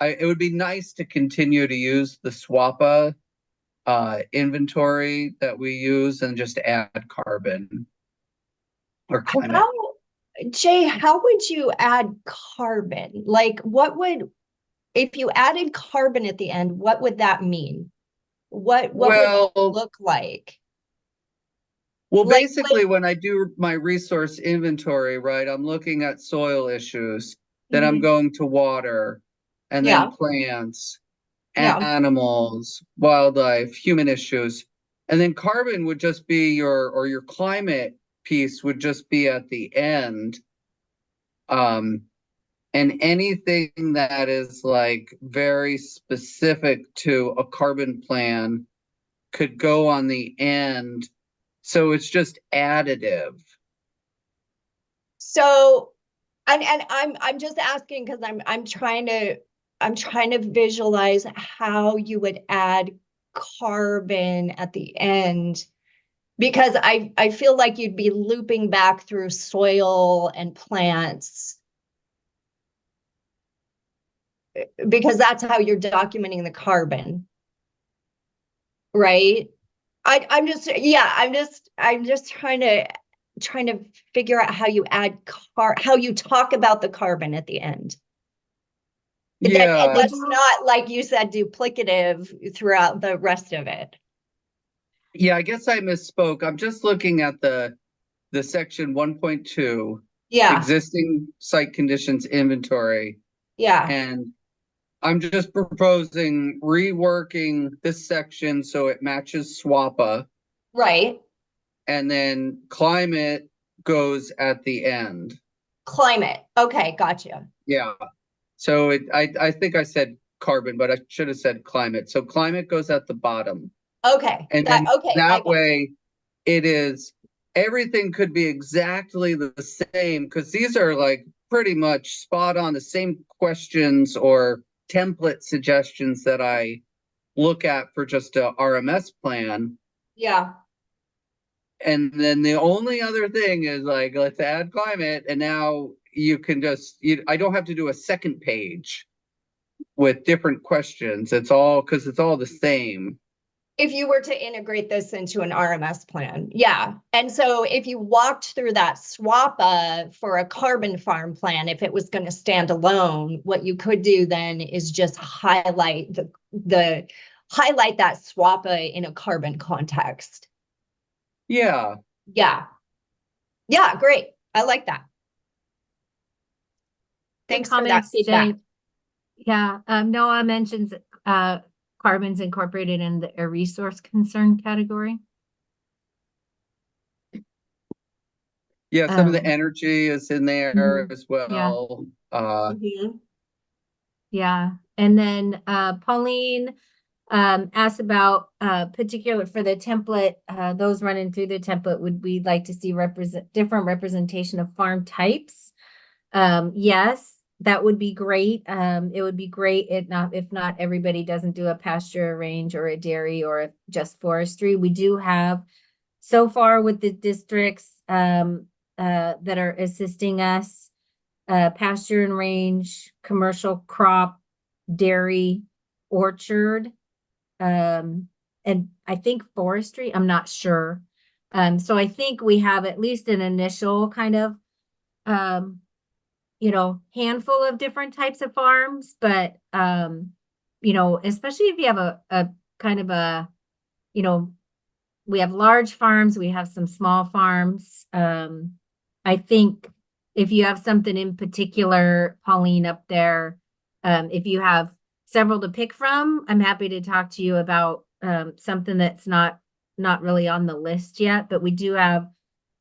It would be nice to continue to use the SWAPA inventory that we use and just add carbon or climate. Jay, how would you add carbon? Like, if you added carbon at the end, what would that mean? What would it look like? Well, basically, when I do my resource inventory, right, I'm looking at soil issues, then I'm going to water, and then plants, animals, wildlife, human issues. And then carbon would just be your climate piece would just be at the end. And And anything that is like very specific to a carbon plan could go on the end. So it's just additive. So, and I'm just asking because I'm trying to visualize how you would add carbon at the end, because I feel like you'd be looping back through soil and plants, because that's how you're documenting the carbon, right? I'm just, yeah, I'm just trying to figure out how you add how you talk about the carbon at the end. Yeah. And that's not, like you said, duplicative throughout the rest of it. Yeah, I guess I misspoke. I'm just looking at the section 1.2, Yeah, existing site conditions inventory, yeah, and I'm just proposing reworking this section so it matches SWAPA, right. and then climate goes at the end. Climate. Okay, gotcha. Yeah. So I think I said carbon, but I should have said climate. So climate goes at the bottom. Okay, And then okay, I that got you. way it is, everything could be exactly the same, because these are like pretty much spot on the same questions or template suggestions that I look at for just a RMS plan. Yeah, And then the only other thing is like, let's add climate, and now you can just, I don't have to do a second page with different questions. It's all, because it's all the same. if you were to integrate this into an RMS plan, yeah. And so if you walked through that SWAPA for a carbon farm plan, if it was going to stand alone, what you could do then is just highlight the highlight that SWAPA in a carbon context. Yeah. Yeah. Yeah, great. I like that. Good Thanks for that comments, feedback. Jay. Yeah, Noah mentions carbon's incorporated in the a resource concern category. Yeah, some of the Um, energy is in there mhm, as yeah. well. Mhm. Yeah, and then Pauline asked about particular for the template, those running through the template, would we like to see different representation of farm types? Yes, that would be great. It would be great if not everybody doesn't do a pasture, a range, or a dairy, or just forestry. We do have so far with the districts that are assisting us, pasture and range, commercial crop, dairy, orchard, and I think forestry, I'm not sure. So I think we have at least an initial kind of handful of different types of farms, but especially if you have a kind of a, you know, we have large farms, we have some small farms. I think if you have something in particular, Pauline, up there, if you have several to pick from, I'm happy to talk to you about something that's not really on the list yet, but we do have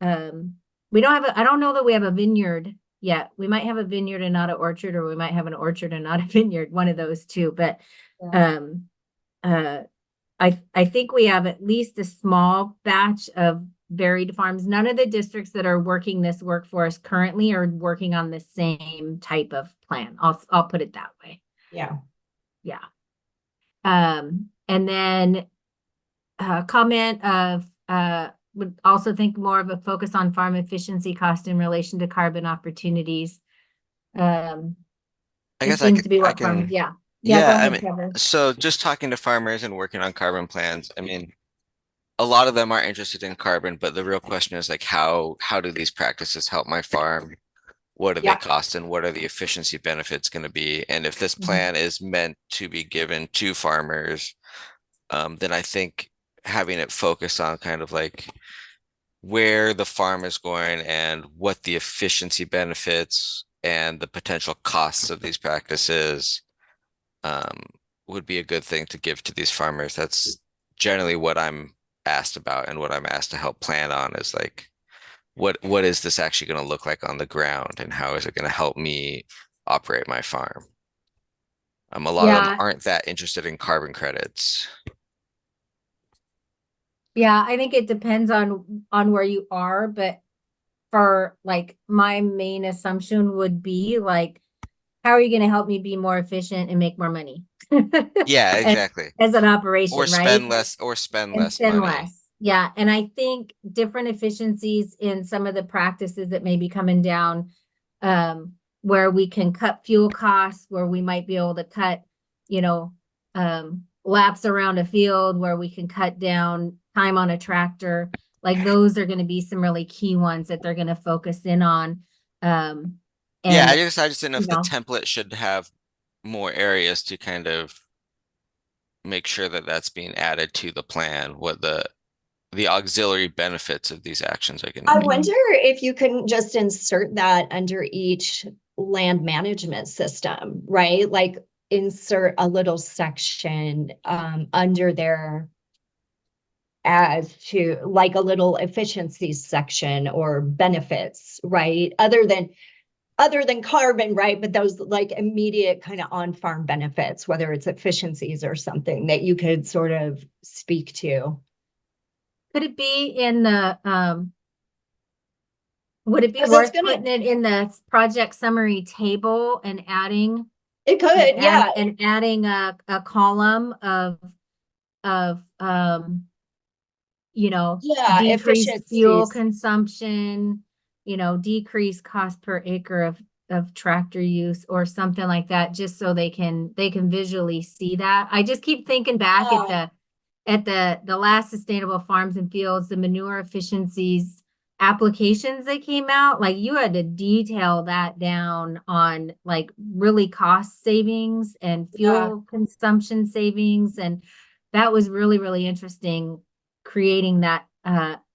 we don't have I don't know that we have a vineyard yet. We might have a vineyard and not an orchard, or we might have an orchard and not a vineyard, one of those two. But Yeah. I think we have at least a small batch of varied farms. None of the districts that are working this workforce currently are working on the same type of plan. I'll put it that way. Yeah. Yeah. And then comment of would also think more of a focus on farm efficiency cost in relation to carbon opportunities. I This guess seems to be I what farmers, can, yeah. Yeah, go yeah, I ahead, mean, Trevor. so just talking to farmers and working on carbon plans, I mean, a lot of them are interested in carbon, but the real question is like, how do these practices help my farm? What do they Yeah. cost and what are the efficiency benefits going to be? And if this Mhm. plan is meant to be given to farmers, then I think having it focus on kind of like where the farm is going and what the efficiency benefits and the potential costs of these practices um, would be a good thing to give to these farmers. That's generally what I'm asked about and what I'm asked to help plan on is like, what is this actually going to look like on the ground and how is it going to help me operate my farm. A lot of them Yeah, aren't that interested in carbon credits. yeah, I think it depends on where you are, but for like my main assumption would be like, how are you going to help me be more efficient and make more money? Yeah, as, exactly. as an Or operation, right? spend And less spend money. less. Yeah, and I think different efficiencies in some of the practices that may be coming down, where we can cut fuel costs, where we might be able to cut, you know, laps around a field, where we can cut down time on a tractor. Like those are going to be some really key ones that they're going to focus in on. Yeah, And I just didn't know you if the know, template should have more areas to kind of make sure that that's being added to the plan, what the auxiliary benefits of these actions are going to I be. wonder if you couldn't just insert that under each land management system, right? Like insert a little section under there as to like a little efficiency section or benefits, right? Other than carbon, right? But those like immediate kind of on-farm benefits, whether it's efficiencies or something that you could sort of speak to. could it be in the would it be 'Cause it's worth gonna, putting it in the project summary table and adding it could, yeah, a column of yeah, decreased fuel efficiencies. consumption, decreased cost per acre of tractor use or something like that, just so they can visually see that. I just keep thinking back at Yeah, the last sustainable farms and fields, the manure efficiencies applications that came out, like you had to detail that down on like really cost savings and yeah, fuel consumption savings. And that was really, really interesting creating that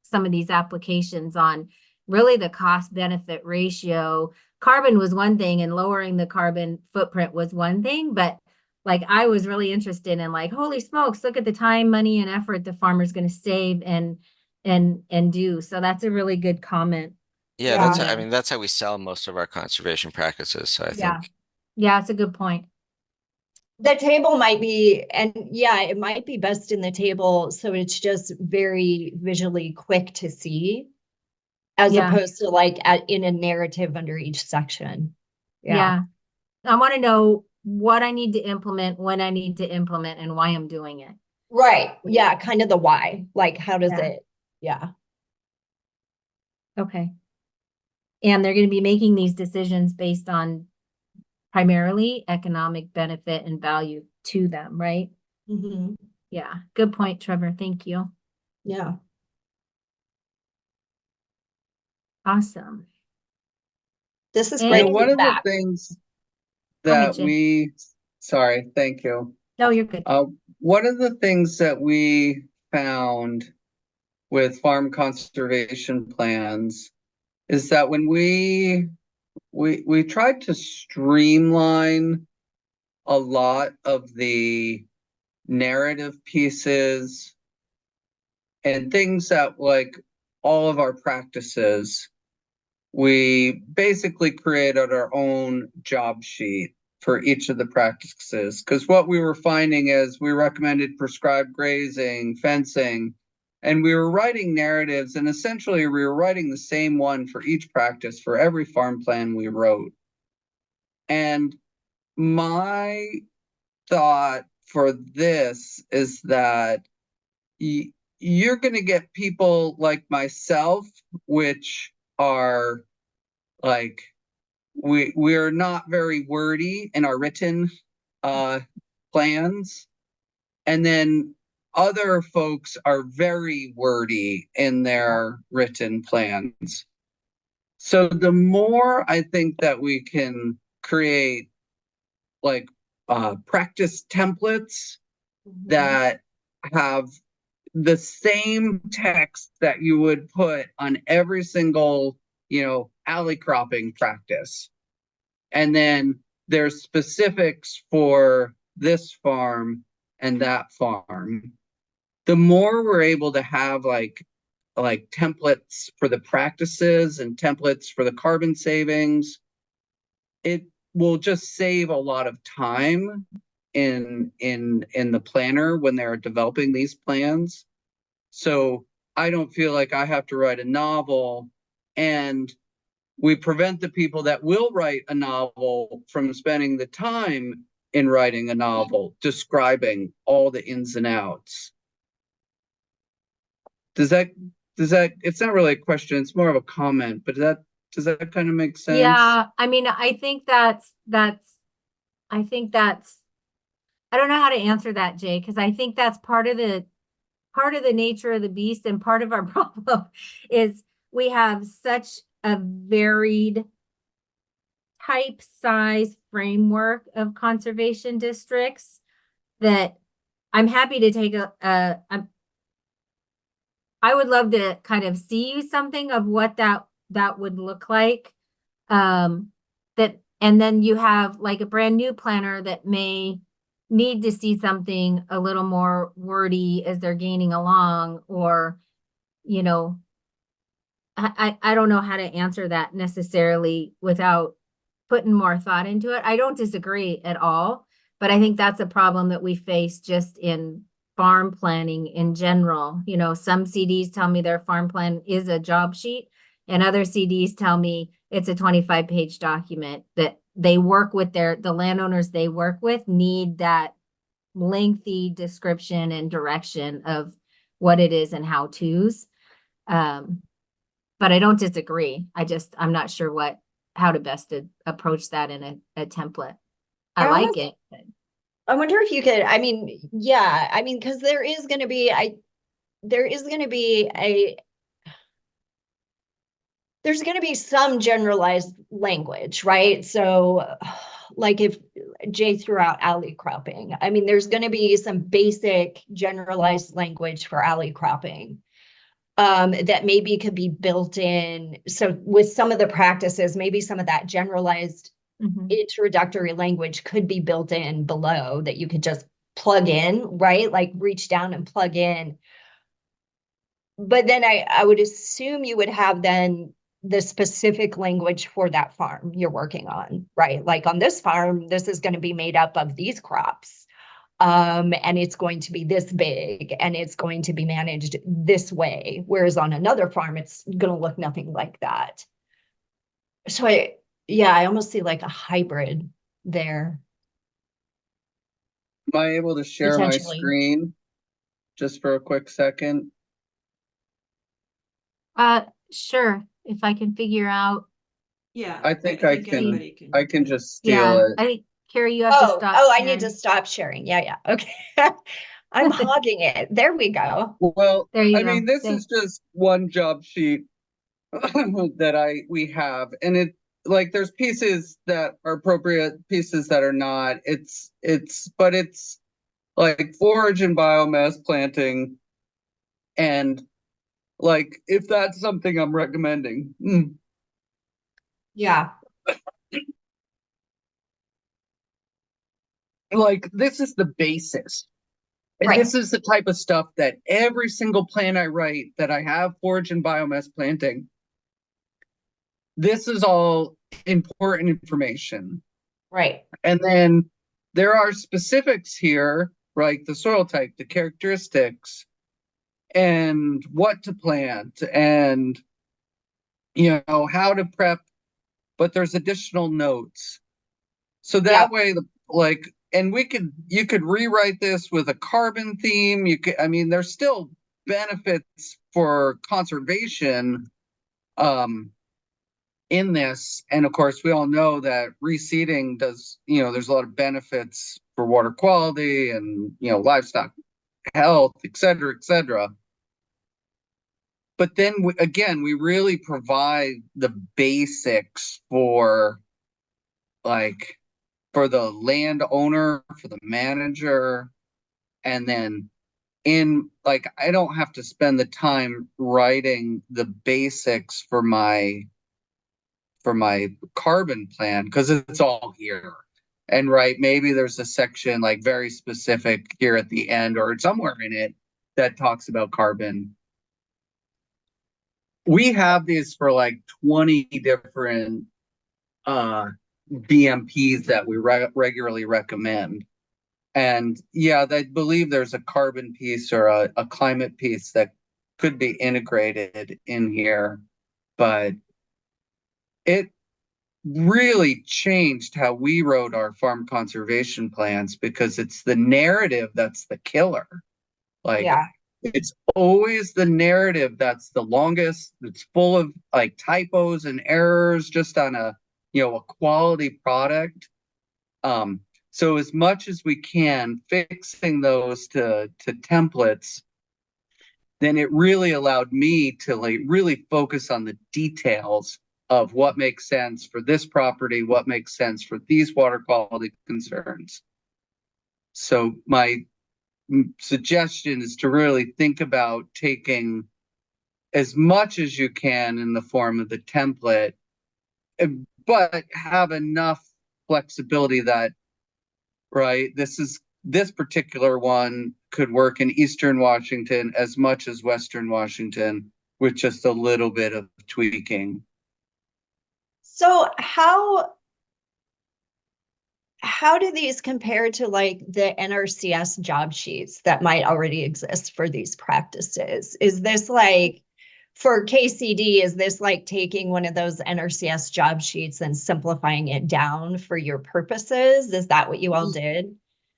some of these applications on really the cost benefit ratio. Carbon was one thing and lowering the carbon footprint was one thing, but like I was really interested in like, holy smokes, look at the time, money, and effort the farmer's going to save and do. So that's a really good comment Yeah, on yeah. I there. mean, that's how we sell most of our conservation practices. So I Yeah. think, Yeah, it's a good point. The table might be, and yeah, it might be best in the table, so it's just very visually quick to see, as Yeah. opposed to like in a narrative under each section. Yeah, Yeah. I want to know what I need to implement, when I need to implement, and why I'm doing it. right. Yeah, kind of the why. Like, how does Yeah. it? Yeah, Okay. And they're going to be making these decisions based on primarily economic benefit and value to them, right? hmm, Yeah. Good point, Trevor. Thank you. yeah. Awesome. This is You know, great And one of the feedback. things go ahead, that Jay. sorry, thank you. No, you're good. One of the things that we found with farm conservation plans is that when we tried to streamline a lot of the narrative pieces and things that like all of our practices, we basically created our own job sheet for each of the practices. Because what we were finding is we recommended prescribed grazing, fencing, and we were writing narratives, and essentially we were writing the same one for each practice for every farm plan we wrote. And my thought for this is that you're going to get people like myself, which are like, we're not very wordy in our written plans. And then other folks are very wordy in their written plans. So the more I think that we can create like practice templates Mhm. that have the same text that you would put on every single, alley cropping practice. And then there's specifics for this farm and that farm. The more we're able to have like templates for the practices and templates for the carbon savings, it will just save a lot of time in the planner when they're developing these plans. So I don't feel like I have to write a novel, and we prevent the people that will write a novel from spending the time in writing a novel describing all the ins and outs. Does that it's not really a question, it's more of a comment, but does that kind of make sense? Yeah, I mean, I think that's, I don't know how to answer that, Jay, because I think that's part of the nature of the beast, and part of our problem is we have such a varied type, size, framework of conservation districts that I'm happy to take I would love to kind of see something of what that would look like. And then you have like a brand new planner that may need to see something a little more wordy as they're gaining along, or, you know, I don't know how to answer that necessarily without putting more thought into it. I don't disagree at all, but I think that's a problem that we face just in farm planning in general. You know, some CDs tell me their farm plan is a job sheet, and other CDs tell me it's a 25-page document that they work with the landowners they work with need that lengthy description and direction of what it is and how to's. But I don't disagree. I'm not sure how to best to approach that in a template. I like it. I wonder if you could, I mean, yeah, I mean, because there is going to be there's going to be some generalized language, right? So like if Jay threw out alley cropping, I mean, there's going to be some basic generalized language for alley cropping that maybe could be built in. So with some of the practices, maybe some of that generalized introductory language could be built in below that you could just plug in, right? Like reach down and plug in. But then I would assume you would have then the specific language for that farm you're working on, right? Like on this farm, this is going to be made up of these crops. And it's going to be this big, and it's going to be managed this way. Whereas on another farm, it's going to look nothing like that. So I almost see like a hybrid there. Am I able to share my screen just for a quick second? Sure. If I can figure out. Yeah. I think I can just steal Yeah, it. I think Carrie, you have to stop. I need to stop sharing. Yeah. Okay. I'm hogging it. There we go. Well, There you I go. mean, this is just one job sheet that we have, and it like there's pieces that are appropriate, pieces that are not. But it's like forage and biomass planting, and like if that's something I'm recommending. Yeah. Like this is the basis. And Right. this is the type of stuff that every single plan I write that I have forage and biomass planting. This is all important information. Right. And then there are specifics here, like the soil type, the characteristics, and what to plant, and how to prep. But there's additional notes. So that way, and you could rewrite this with a carbon theme. There's still benefits for conservation in this. And of course, we all know that reseeding there's a lot of benefits for water quality and, livestock health, et cetera, et cetera. But then again, we really provide the basics for the landowner, for the manager, and then I don't have to spend the time writing the basics for my carbon plan because it's all here. And maybe there's a section like very specific here at the end or somewhere in it that talks about carbon. We have these for like 20 different BMPs that we regularly recommend. And yeah, I believe there's a carbon piece or a climate piece that could be integrated in here, but it really changed how we wrote our farm conservation plans because it's the narrative that's the killer. Like, Yeah. it's always the narrative that's the longest. It's full of like typos and errors just on a, a quality product. So as much as we can, fixing those to templates, then it really allowed me to like really focus on the details of what makes sense for this property, what makes sense for these water quality concerns. So my suggestion is to really think about taking as much as you can in the form of the template, but have enough flexibility that, right, this particular one could work in Eastern Washington as much as Western Washington with just a little bit of tweaking. So how do these compare to like the NRCS job sheets that might already exist for these practices? Is this like for KCD, is this like taking one of those NRCS job sheets and simplifying it down for your purposes? Is that what you all did?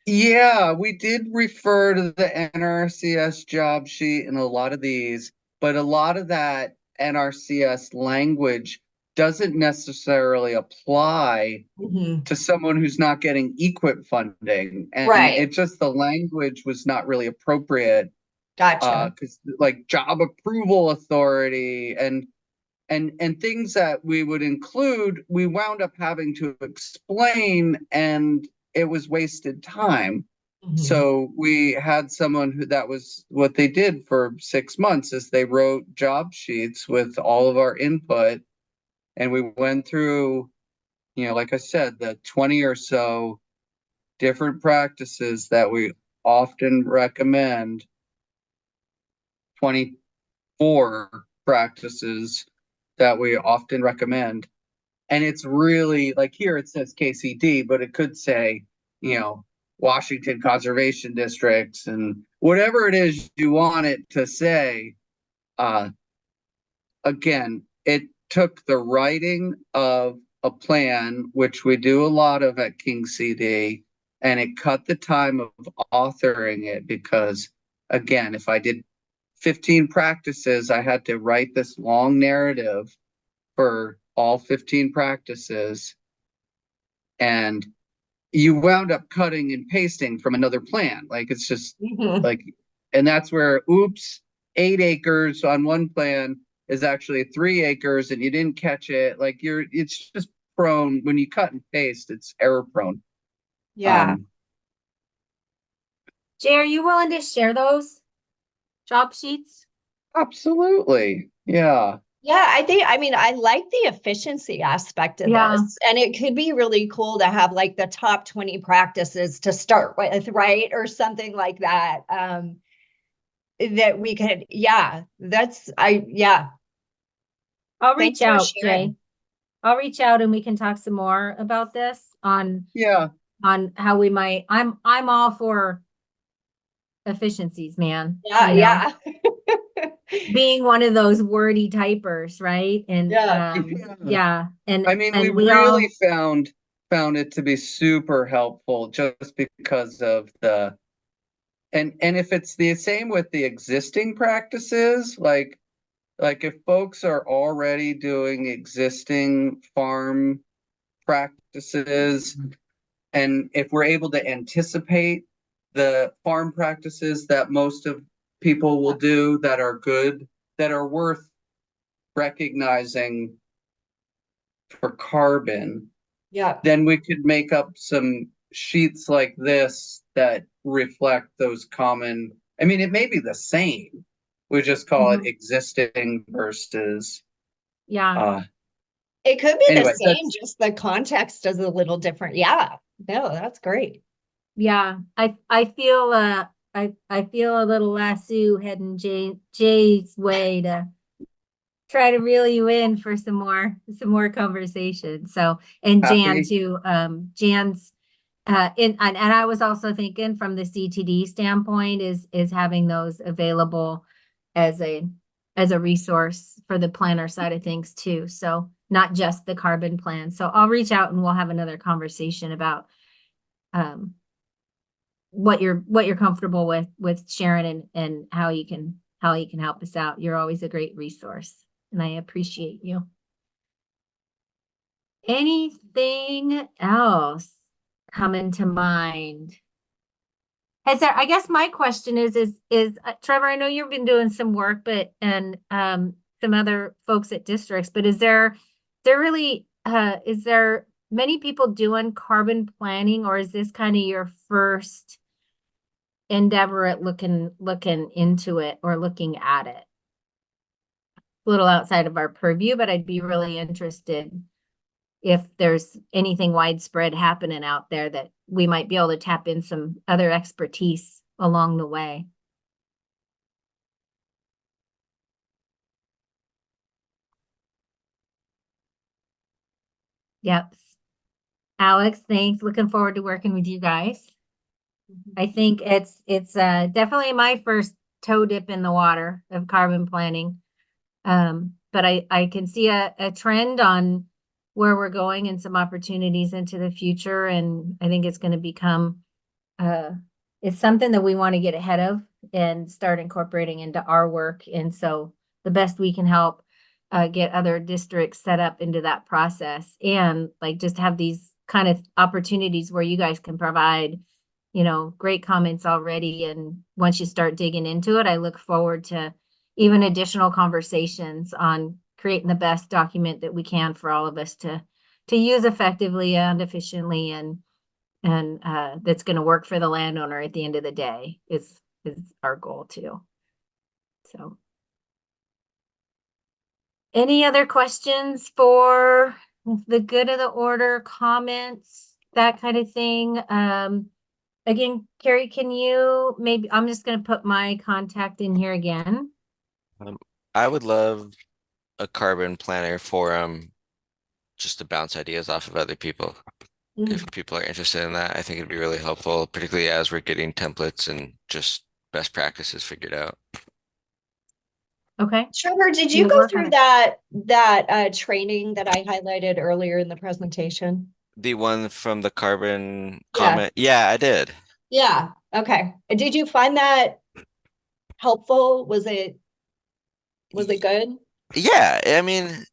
Yeah, we did refer to the NRCS job sheet in a lot of these, but a lot of that NRCS language doesn't necessarily apply Mhm. to someone who's not getting EQIP funding. And Right. it just, the language was not really appropriate. Gotcha. Because like job approval authority and things that we would include, we wound up having to explain, and it was wasted time. Mhm. So we had someone who, that was what they did for 6 months, is they wrote job sheets with all of our input, and we went through, like I said, the 20 or so different practices that we often recommend, 24 practices that we often recommend. And it's really like, here it says KCD, but it could say, Washington Conservation Districts and whatever it is you want it to say. Again, it took the writing of a plan, which we do a lot of at King CD, and it cut the time of authoring it because, again, if I did 15 practices, I had to write this long narrative for all 15 practices. And you wound up cutting and pasting from another plan. Like, it's just Mhm. like, and that's where, oops, 8 acres on one plan is actually 3 acres and you didn't catch it. Like, it's just prone, when you cut and paste, it's error prone. Yeah. Jay, are you willing to share those job sheets? Absolutely. Yeah. Yeah, I mean, I like the efficiency aspect of Yeah. this. And it could be really cool to have like the top 20 practices to start with, right? Or something like that. That we could, yeah, yeah. I'll Thanks reach for out, sharing. Jay. I'll reach out and we can talk some more about this Yeah. on how we might, I'm all for efficiencies, man. Yeah, You know, yeah. being one of those wordy typers, right? And Yeah. yeah, I mean, we and we really all found it to be super helpful just because of the, and if it's the same with the existing practices, like if folks are already doing existing farm practices, and if we're able to anticipate the farm practices that most of people will do that are good, that are worth recognizing for carbon, Yeah. then we could make up some sheets like this that reflect those common, I mean, it may be the same. We just call it Mhm. existing versus, yeah. It could be the anyway, same, just the context is a little different. Yeah. No, that's great. Yeah, I feel I feel a little lasso heading Jay's way try to reel you in for some more conversation. So, and Jan Happy. too, Jan's, and I was also thinking from the CTD standpoint is having those available as a resource for the planner side of things too. So not just the carbon plan. So I'll reach out and we'll have another conversation about, what you're comfortable with sharing and how you can help us out. You're always a great resource and I appreciate you. Anything else coming to mind? I guess my question is Trevor, I know you've been doing some work, but and some other folks at districts, but is there really is there many people doing carbon planning, or is this kind of your first endeavor at looking into it or looking at it? A little outside of our purview, but I'd be really interested if there's anything widespread happening out there that we might be able to tap in some other expertise along the way. Yep. Alex, thanks. Looking forward to working with you guys. I think it's definitely my first toe dip in the water of carbon planning. But I can see a trend on where we're going and some opportunities into the future. And I think it's going to become, it's something that we want to get ahead of and start incorporating into our work. And so the best we can help get other districts set up into that process and like just have these kind of opportunities where you guys can provide, great comments already. And once you start digging into it, I look forward to even additional conversations on creating the best document that we can for all of us to use effectively and efficiently and that's going to work for the landowner at the end of the day is our goal too. So any other questions for the good of the order, comments, that kind of thing? Again, Carrie, can you maybe, I'm just going to put my contact in here again. I would love a carbon planner forum just to bounce ideas off of other people. If people are interested in that, I think it'd be really helpful, particularly as we're getting templates and just best practices figured out. Okay. Trevor, did you We'll go work on through it. that training that I highlighted earlier in the presentation? The one from the carbon Yeah. comment, yeah, I did. Yeah. Okay. Did you find that helpful? Was it good? Yeah, I mean,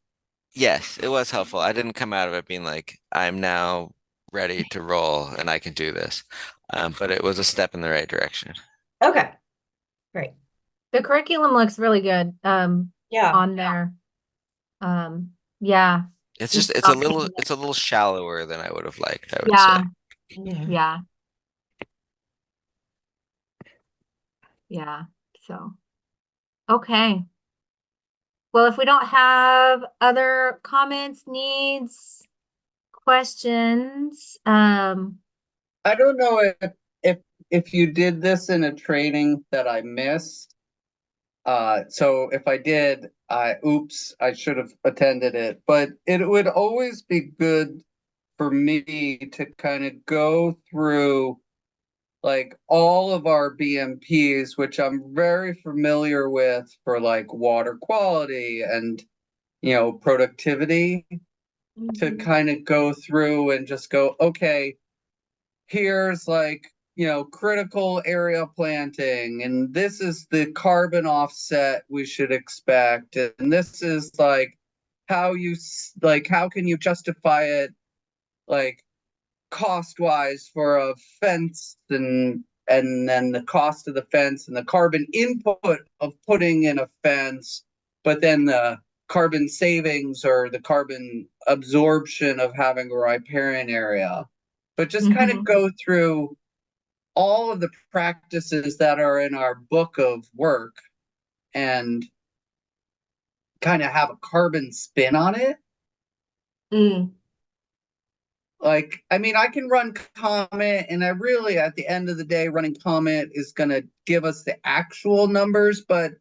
yes, it was helpful. I didn't come out of it being like, I'm now ready to roll and I can do this. But it was a step in the right direction. Okay. Great. The curriculum looks really good Yeah. on there. Yeah. It's Just just it's a little shallower than I would have liked, I would say. Yeah. Yeah. So, okay. Well, if we don't have other comments, needs, questions, I don't know if you did this in a training that I missed. So if I did, oops, I should have attended it. But it would always be good for me to kind of go through like all of our BMPs, which I'm very familiar with for like water quality and productivity, to kind of go through and just go, okay, here's like critical area planting, and this is the carbon offset we should expect, and this is like how how can you justify it like cost wise for a fence, and then the cost of the fence and the carbon input of putting in a fence, but then the carbon savings or the carbon absorption of having a riparian area. But just kind of go through all of the practices that are in our book of work and kind of have a carbon spin on it. Like, I mean, I can run Comet, and I really, at the end of the day, running Comet is going to give us the actual numbers, but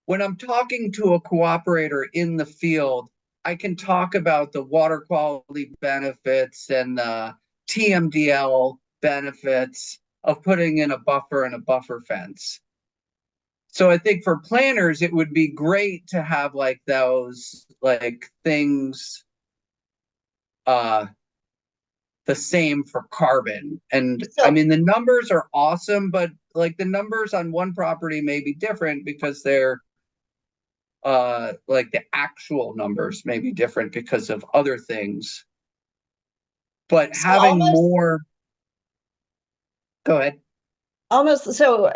when I'm talking to a cooperator in the field, I can talk about the water quality benefits and the TMDL benefits of putting in a buffer and a buffer fence. So I think for planners, it would be great to have like those like things the same for carbon. And I So, mean, the numbers are awesome, but like the numbers on one property may be different because they're like the actual numbers may be different because of other things. But so having more, go ahead. almost, so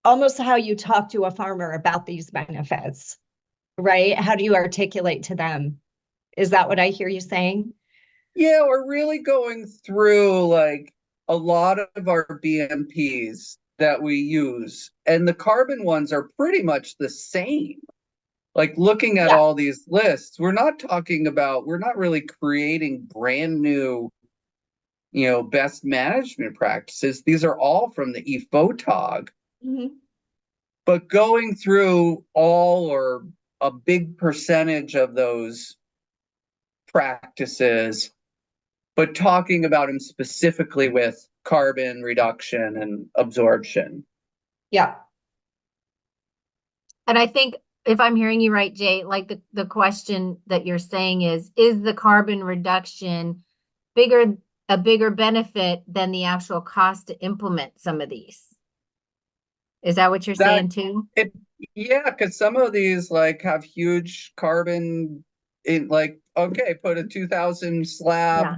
almost how you talk to a farmer about these benefits, right? How do you articulate to them? Is that what I hear you saying? Yeah, we're really going through like a lot of our BMPs that we use, and the carbon ones are pretty much the same. Like looking at Yeah. all these lists, we're not really creating brand new, best management practices. These are all from the EFOTOG, Mhm. but going through all or a big percentage of those practices, but talking about them specifically with carbon reduction and absorption. Yeah. And I think if I'm hearing you right, Jay, like the question that you're saying is the carbon reduction a bigger benefit than the actual cost to implement some of these? Is that what you're That saying too? it Yeah, because some of these like have huge carbon in like, okay, put a 2,000 Yeah,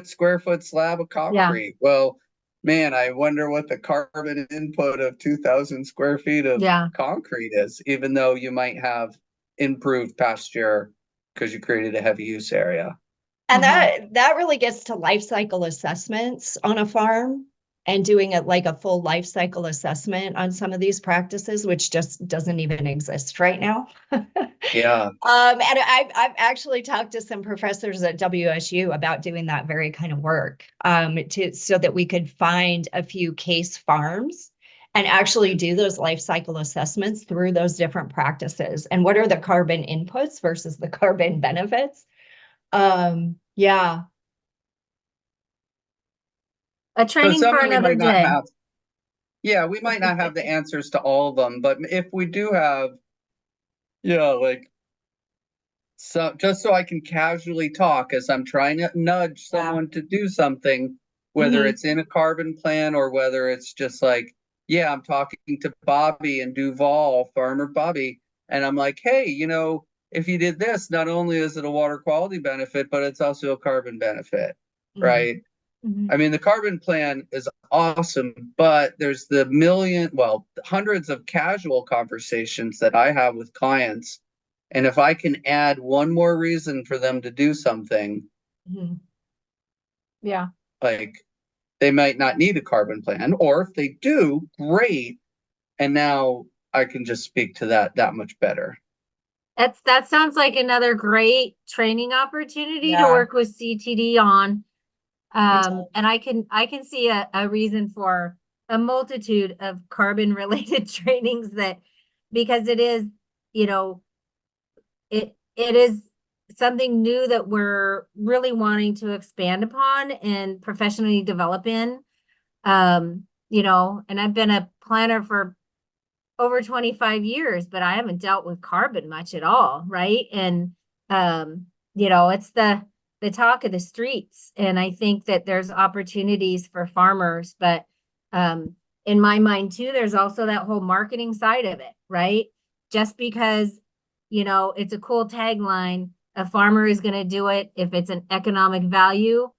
square foot slab of yeah, concrete. Well, man, I wonder what the carbon input of 2,000 square feet of yeah. concrete is, even though you might have improved pasture because you created a heavy use area. And Mhm. that really gets to life cycle assessments on a farm and doing it like a full life cycle assessment on some of these practices, which just doesn't even exist right now. Yeah. And I've actually talked to some professors at WSU about doing that very kind of work, so that we could find a few case farms and actually do those life cycle assessments through those different practices. And what are the carbon inputs versus the carbon benefits? Yeah. A So training some for we another might not day. have. Yeah, we might not have the answers to all of them, but if we do have, like so I can casually talk as I'm trying to nudge Yeah. someone to do something, whether Mhm. it's in a carbon plan or whether it's just like, yeah, I'm talking to Bobby and Duval, Farmer Bobby, and I'm like, hey, if you did this, not only is it a water quality benefit, but it's also a carbon benefit, Mhm. right? I Mhm. mean, the carbon plan is awesome, but there's hundreds of casual conversations that I have with clients. And if I can add one more reason for them to do something, Mhm. Yeah. like they might not need a carbon plan, or if they do, great. And now I can just speak to that much better. That sounds like another great training opportunity to Yeah. work with CTD on. It does. And I can see a reason for a multitude of carbon related trainings that because it is, you know, it is something new that we're really wanting to expand upon and professionally develop in. And I've been a planner for over 25 years, but I haven't dealt with carbon much at all, right? And it's the talk of the streets. And I think that there's opportunities for farmers, but um in my mind too, there's also that whole marketing side of it, right? Just because, it's a cool tagline, a farmer is going to do it if it's an economic value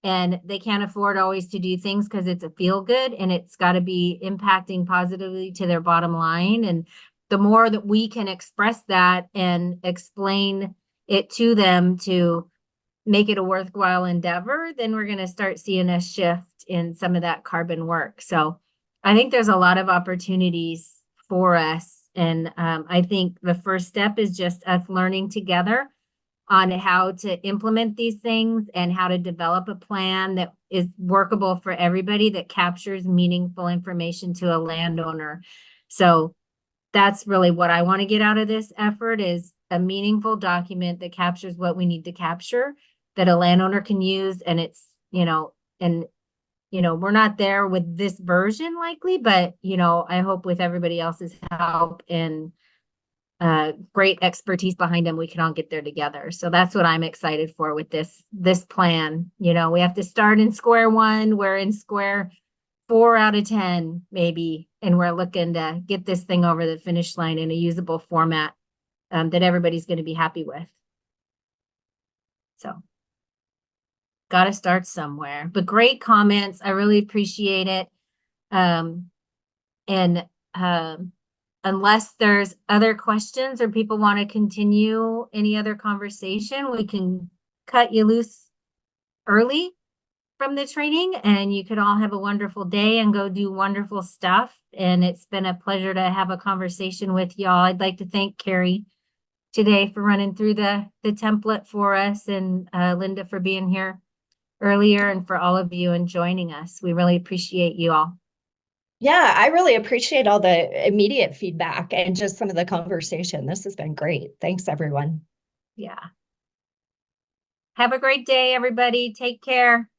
and they can't afford always to do things because it's a feel good and it's got to be impacting positively to their bottom line. And the more that we can express that and explain it to them to make it a worthwhile endeavor, then we're going to start seeing a shift in some of that carbon work. So I think there's a lot of opportunities for us. And I think the first step is just us learning together on how to implement these things and how to develop a plan that is workable for everybody that captures meaningful information to a landowner. So that's really what I want to get out of this effort is a meaningful document that captures what we need to capture, that a landowner can use, and it's, and we're not there with this version likely, but I hope with everybody else's help and great expertise behind them, we can all get there together. So that's what I'm excited for with this plan. We have to start in square one. We're in square 4 out of 10, maybe, and we're looking to get this thing over the finish line in a usable format that everybody's going to be happy with. So, got to start somewhere. But great comments. I really appreciate it. And unless there's other questions or people want to continue any other conversation, we can cut you loose early from the training, and you could all have a wonderful day and go do wonderful stuff. And it's been a pleasure to have a conversation with y'all. I'd like to thank Carrie today for running through the template for us, and Linda for being here earlier, and for all of you and joining us. We really appreciate you all. Yeah, I really appreciate all the immediate feedback and just some of the conversation. This has been great. Thanks, everyone. Yeah. Have a great day, everybody. Take care.